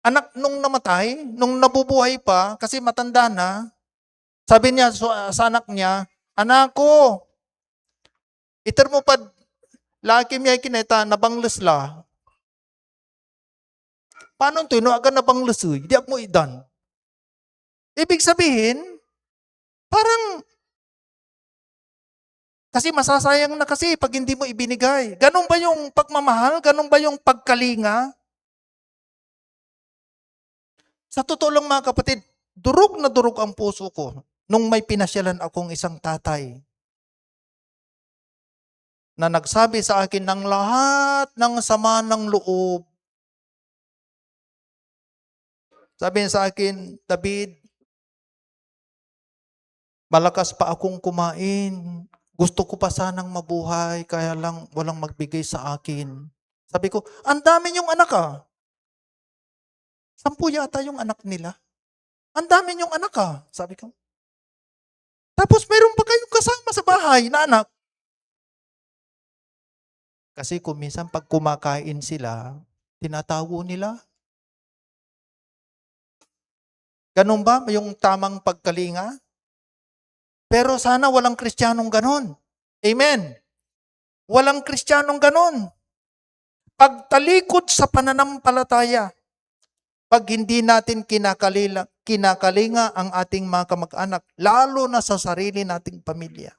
anak nung namatay, nung nabubuhay pa, kasi matanda na, sabi niya sa anak niya, anak ko, iter mo pa, laki miya kineta, nabangles la. Paano ito? No, aga nabangles uy, di mo idan. Ibig sabihin, parang, kasi masasayang na kasi pag hindi mo ibinigay. Ganun ba yung pagmamahal? Ganun ba yung pagkalinga? Sa totoo lang, mga kapatid, durog na durog ang puso ko nung may pinasyalan akong isang tatay na nagsabi sa akin ng lahat ng sama ng loob. Sabi niya sa akin, David, malakas pa akong kumain. Gusto ko pa sanang mabuhay, kaya lang walang magbigay sa akin. Sabi ko, ang dami niyong anak ah. 10 yata yung anak nila. Ang dami niyong anak ah. Sabi ko. Tapos meron pa kayong kasama sa bahay na anak. Kasi kung minsan pag kumakain sila, tinatago nila. Ganun ba yung tamang pagkalinga? Pero sana walang Kristiyanong ganon. Amen. Walang Kristiyanong ganon. Pagtalikod sa pananampalataya, pag hindi natin kinakalinga ang ating mga kamag-anak, lalo na sa sarili nating pamilya,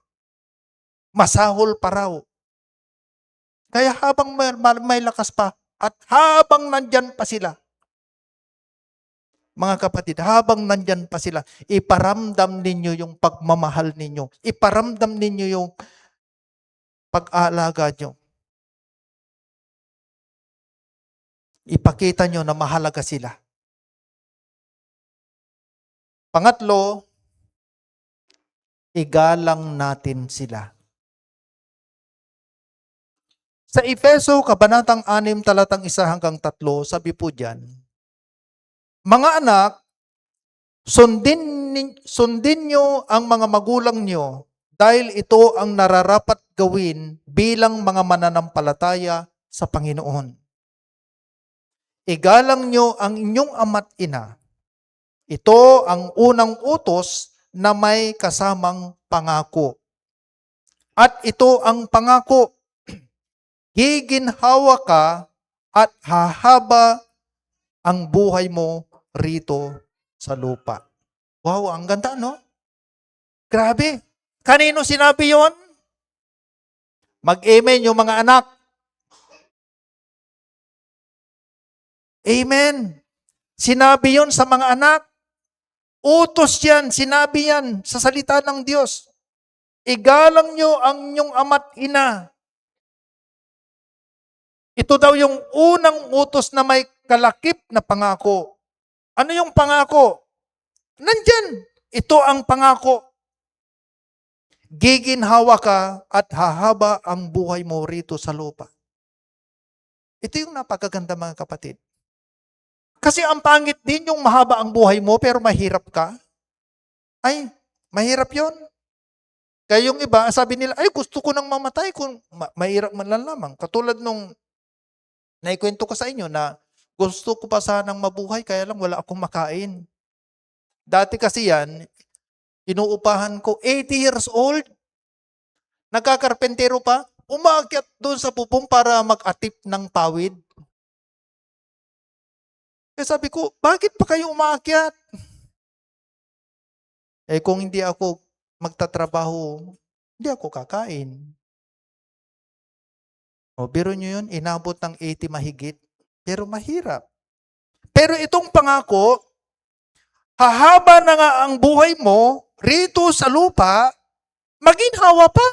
masahol pa raw. Kaya habang may lakas pa, at habang nandyan pa sila, mga kapatid, habang nandyan pa sila, iparamdam ninyo yung pagmamahal ninyo. Iparamdam ninyo yung pag-aalaga nyo. Ipakita nyo na mahalaga sila. Pangatlo, igalang natin sila. Sa Efeso, kabanatang 6, talatang 1 hanggang 3, sabi po diyan, mga anak, sundin nyo ang mga magulang nyo dahil ito ang nararapat gawin bilang mga mananampalataya sa Panginoon. Igalang nyo ang inyong ama't ina. Ito ang unang utos na may kasamang pangako. At ito ang pangako, giginhawa ka at hahaba ang buhay mo rito sa lupa. Wow, ang ganda, no? Grabe. Kanino sinabi yon? Mag-amen yung mga anak. Amen. Sinabi yon sa mga anak. Utos yan, sinabi yan sa salita ng Diyos. Igalang nyo ang inyong ama't ina. Ito daw yung unang utos na may kalakip na pangako. Ano yung pangako? Nandyan. Ito ang pangako. Giginhawa ka at hahaba ang buhay mo rito sa lupa. Ito yung napakaganda mga kapatid. Kasi ang pangit din yung mahaba ang buhay mo pero mahirap ka. Ay, mahirap yon. Kaya yung iba, sabi nila, ay gusto ko nang mamatay kung mahirap man lang lamang. Katulad nung naikwento ko sa inyo na gusto ko pa sanang mabuhay kaya lang wala akong makain. Dati kasi yan, inuupahan ko, 80 years old, nagkakarpentero pa, umakyat doon sa pupong para mag-atip ng pawid. Kaya sabi ko, bakit pa kayo umaakyat? Eh kung hindi ako magtatrabaho, hindi ako kakain. O biro nyo yun, inabot ng 80 mahigit. Pero mahirap. Pero itong pangako, hahaba na nga ang buhay mo rito sa lupa, maginhawa pa.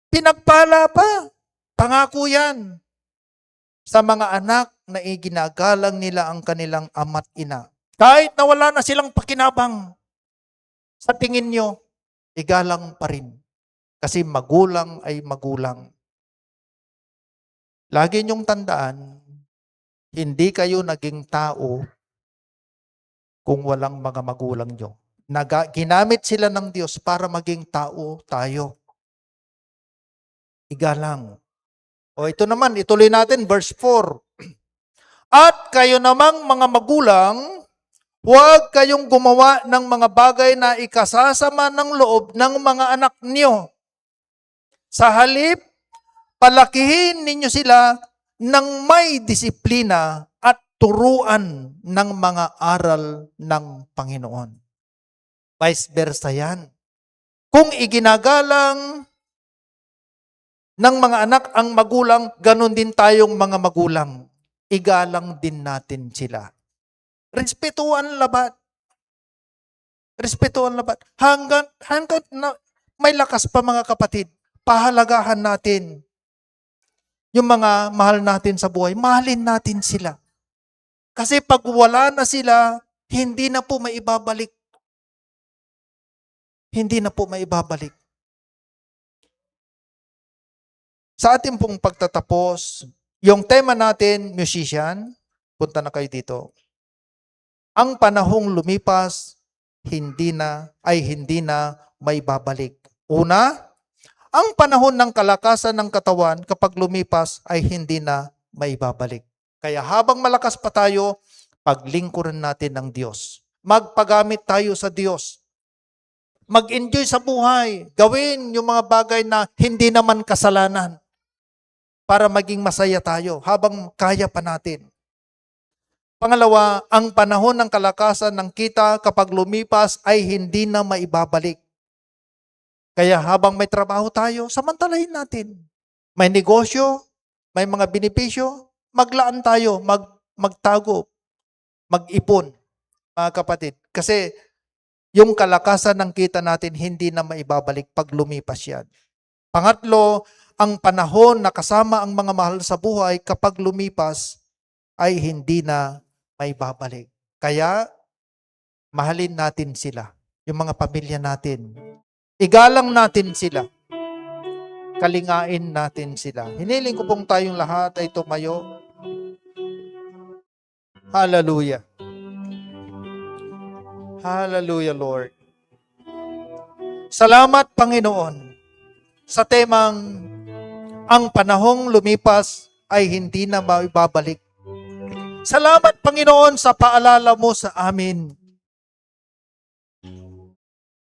Pinagpala pa. Pangako yan sa mga anak na iginagalang nila ang kanilang ama't ina. Kahit na wala na silang pakinabang, sa tingin nyo, igalang pa rin. Kasi magulang ay magulang. Lagi nyong tandaan, hindi kayo naging tao kung walang mga magulang nyo. Ginamit sila ng Diyos para maging tao tayo. Igalang. O ito naman, ituloy natin, verse 4. At kayo namang mga magulang, huwag kayong gumawa ng mga bagay na ikasasama ng loob ng mga anak niyo. Sa halip, palakihin ninyo sila ng may disiplina at turuan ng mga aral ng Panginoon. Vice versa yan. Kung iginagalang ng mga anak ang magulang, ganun din tayong mga magulang. Igalang din natin sila. Respetuhan labat. Respetuhan labat. Hanggang na may lakas pa mga kapatid, pahalagahan natin yung mga mahal natin sa buhay. Mahalin natin sila. Kasi pag wala na sila, hindi na po maibabalik. Hindi na po maibabalik. Sa ating pong pagtatapos, yung tema natin, musician, punta na kayo dito. Ang panahong lumipas, hindi na may babalik. Una, ang panahon ng kalakasan ng katawan kapag lumipas ay hindi na may babalik. Kaya habang malakas pa tayo, paglingkuran natin ng Diyos. Magpagamit tayo sa Diyos. Mag-enjoy sa buhay. Gawin yung mga bagay na hindi naman kasalanan para maging masaya tayo habang kaya pa natin. Pangalawa, ang panahon ng kalakasan ng kita kapag lumipas ay hindi na maibabalik. Kaya habang may trabaho tayo, samantalahin natin. May negosyo, may mga benepisyo, maglaan tayo, magtago, mag-ipon, mga kapatid. Kasi yung kalakasan ng kita natin hindi na maibabalik pag lumipas yan. Pangatlo, ang panahon na kasama ang mga mahal sa buhay kapag lumipas ay hindi na maibabalik. Kaya, mahalin natin sila, yung mga pamilya natin. Igalang natin sila. Kalingain natin sila. Hiniling ko pong tayong lahat ay tumayo. Hallelujah. Hallelujah, Lord. Salamat, Panginoon, sa temang ang panahong lumipas ay hindi na maibabalik. Salamat, Panginoon, sa paalala mo sa amin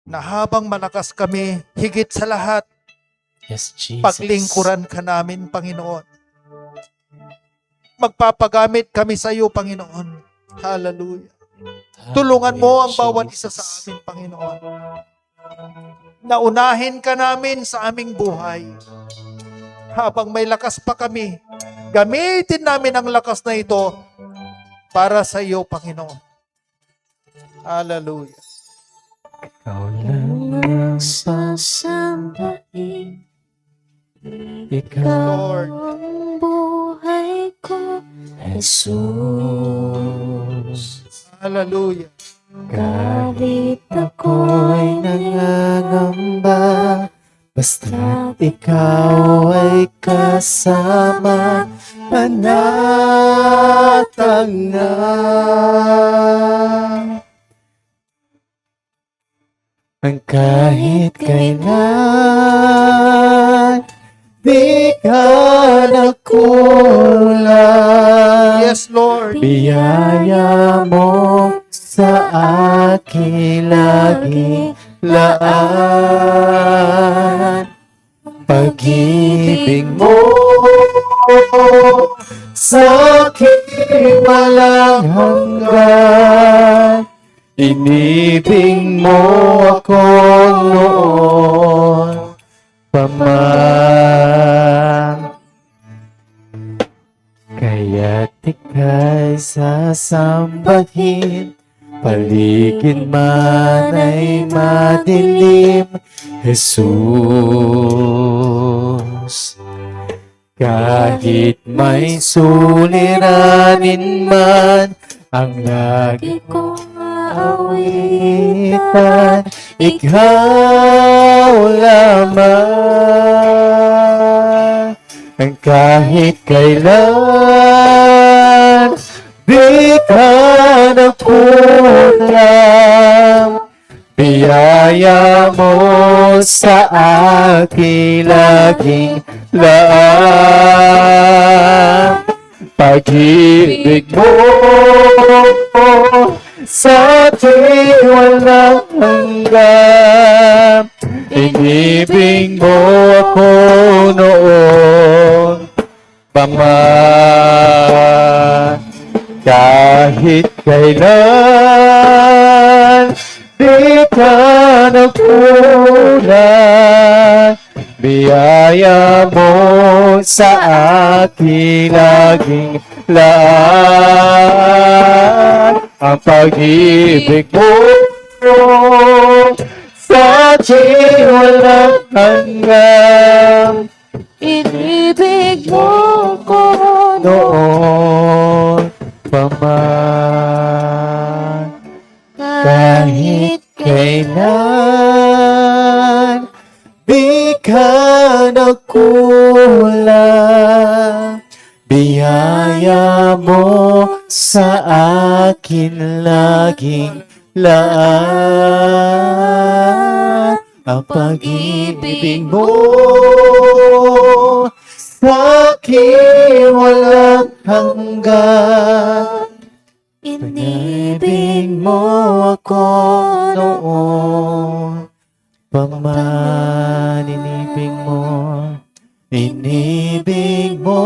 na habang malakas kami, higit sa lahat, Yes, Jesus. paglingkuran ka namin, Panginoon. Magpapagamit kami sa iyo, Panginoon. Hallelujah. Tulungan mo ang bawat isa sa amin, Panginoon. Naunahin ka namin sa aming buhay. Habang may lakas pa kami, gamitin namin ang lakas na ito para sa iyo, Panginoon. Hallelujah. Ikaw lang sasambahin. Ikaw Lord. Ang buhay ko, Jesus. Hallelujah. Kahit ako'y nangangamba, basta't ikaw ay kasama, panatag na. Ang kahit kailan, di ka nakulang. Yes, Lord. Biyaya mo sa akin laging laan. Pag-ibig mo sa akin walang hanggan. Inibig mo ako noon pa man. Kaya't ika'y sasambahin, paligid man ay madilim, Jesus. Kahit may suliranin man, ang lagi kong aawitan, ikaw lamang. Ang kahit kailan, di ka nakulang. Biyaya mo sa akin laging laan. Pag-ibig mo sa akin walang hanggan. Inibig mo ako noon pa man. Kahit kailan, di ka nagkulang. Biyaya mo sa akin laging laan. Ang pag-ibig mo sa akin walang hanggan. Inibig mo ko noon pa man. Kahit kailan, di ka nagkulang. Biyaya mo sa akin laging laan. Ang pag-ibig mo sa akin walang hanggan. Inibig mo ako noon pa man. Inibig mo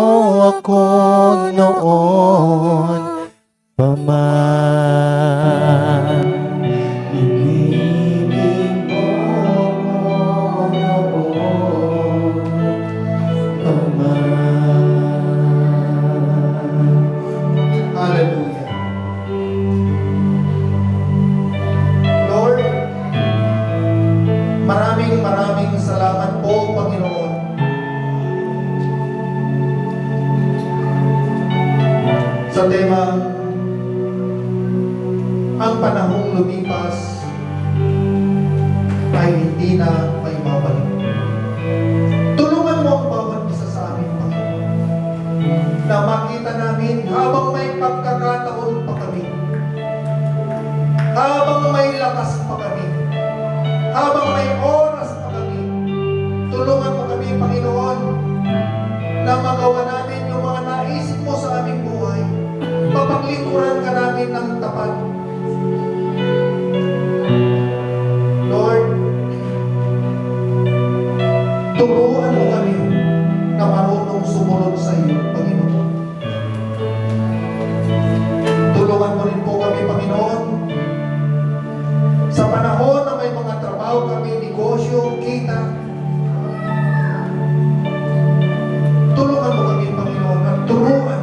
ako noon pa man. Inibig mo ako noon pa man. Hallelujah. Lord, maraming salamat po, Panginoon. Sa tema, ang panahong lumipas ay hindi na may mabalik. Tulungan mo ang bawat isa sa amin, Panginoon, na makita namin habang may pagkakataon pa kami, habang may lakas pa kami, habang may oras pa kami, tulungan mo kami, Panginoon, na magawa namin yung mga naisip mo sa aming buhay. Mapaglingkuran ka namin ng tapat. Lord, Tulungan mo rin po kami, Panginoon. Sa panahon na may mga trabaho kami, negosyo, kita, tulungan mo kami, Panginoon, at turuan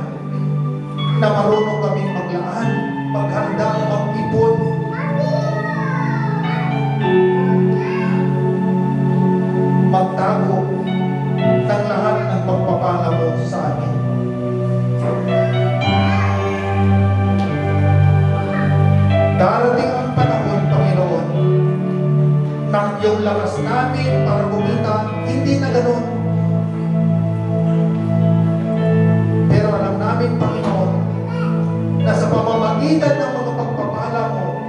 na marunong kami maglaan, maghanda, mag-ipon. Magtago ng lahat ng pagpapala mo sa amin. Darating ang panahon, Panginoon, na yung lakas namin para kumita, hindi na ganun. Pero alam namin, Panginoon, na sa pamamagitan ng mga pagpapala mo,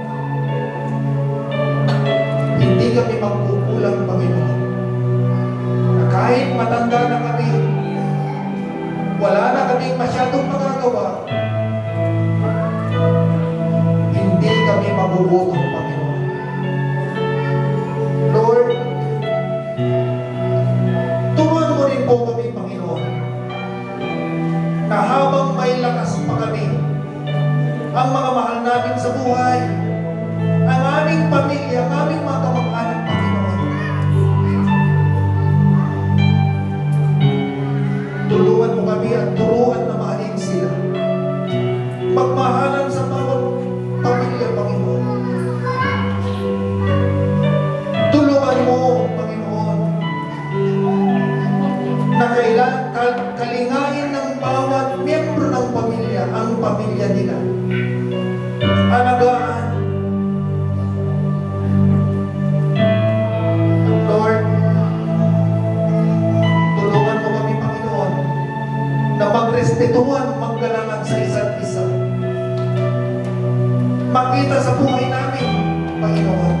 hindi kami magkukulang, Panginoon. Na kahit matanda na kami, wala na kaming masyadong magagawa, hindi kami magugutom, Panginoon. Lord, turuan mo rin po kami, Panginoon, na habang may lakas pa kami, ang mga mahal namin sa buhay, ang aming pamilya, ang aming mga kamag-anak, Panginoon, tulungan mo kami at turuan na mahalin sila. Magmahalan sa bawat pamilya, Panginoon. Tulungan mo, Panginoon, na kalingain ng bawat miyembro ng pamilya ang pamilya nila. Alagaan. Lord, tulungan mo kami, Panginoon, na magrespetuhan, maggalangan sa isa't isa. Makita sa buhay namin, Panginoon,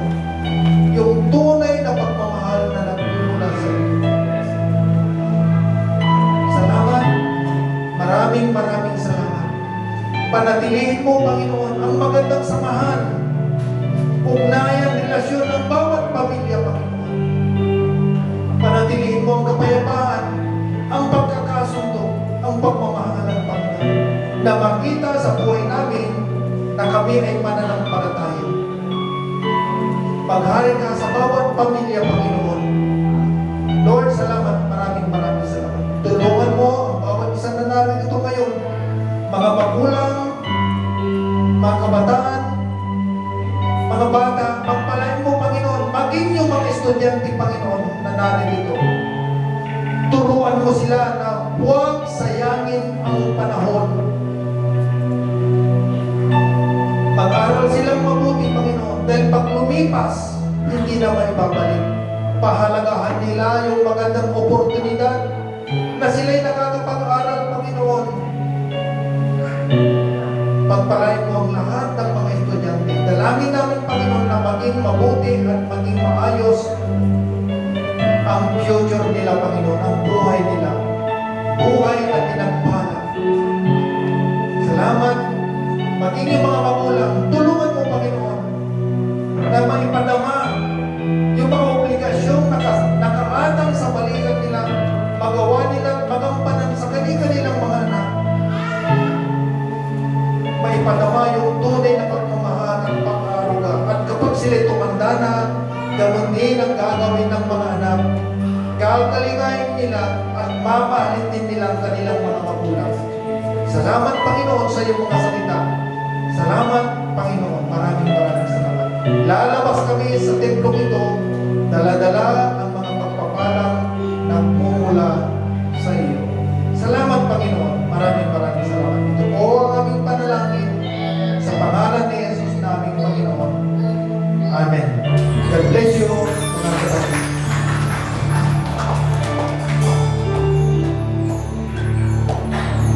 yung tunay na pagmamahal na nagmumula sa iyo. Salamat. Maraming salamat. Panatilihin mo, Panginoon, ang magandang samahan, ugnayan, relasyon ng bawat pamilya, Panginoon. Panatilihin mo ang kapayapaan, ang pagkakasundo, ang pagmamahalan, Panginoon, na makita sa buhay namin na kami ay mananampalataya. Paghari ka sa bawat pamilya, Panginoon. Lord, salamat. Maraming salamat. Tulungan mo ang bawat isang na narito ngayon, mga magulang, mga kabataan, mga bata, pagpalain mo, Panginoon, maging yung mga estudyante, Panginoon, na narito. Turuan mo sila na huwag sayangin ang panahon. Mag-aral silang mabuti, Panginoon, dahil pag lumipas, hindi na maibabalik. Pahalagahan nila yung magandang oportunidad na sila'y nakakapag-aral, Panginoon. Pagpalain mo ang lahat ng mga estudyante. Dalangin namin, Panginoon, na maging mabuti at maging maayos ang future nila, Panginoon, ang buhay nila. Buhay na pinagpala. Salamat. Maging yung mga magulang, tulungan mo, Panginoon, na maipadama yung mga obligasyong nakaatang sa balikat nila, magawa nila, magampanan sa kanilang mga anak. Maipadama yung tunay na pagmamahal at pag-aaruga. At kapag sila'y tumanda na, ganun din ang gagawin ng mga anak. Kakalingayin nila at mamahalin din nila ang kanilang mga magulang. Salamat, Panginoon, sa iyong mga salita. Salamat, Panginoon. Maraming salamat. Lalabas kami sa templong ito, dala-dala ang mga pagpapalang nagmumula sa iyo. Salamat, Panginoon. Maraming salamat. Ito po ang aming panalangin sa pangalan ni Jesus naming Panginoon. Amen. God bless you.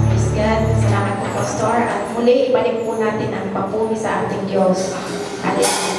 Praise God. Salamat po, Pastor. At muli, ibalik po natin ang papuri sa ating Diyos. Hallelujah.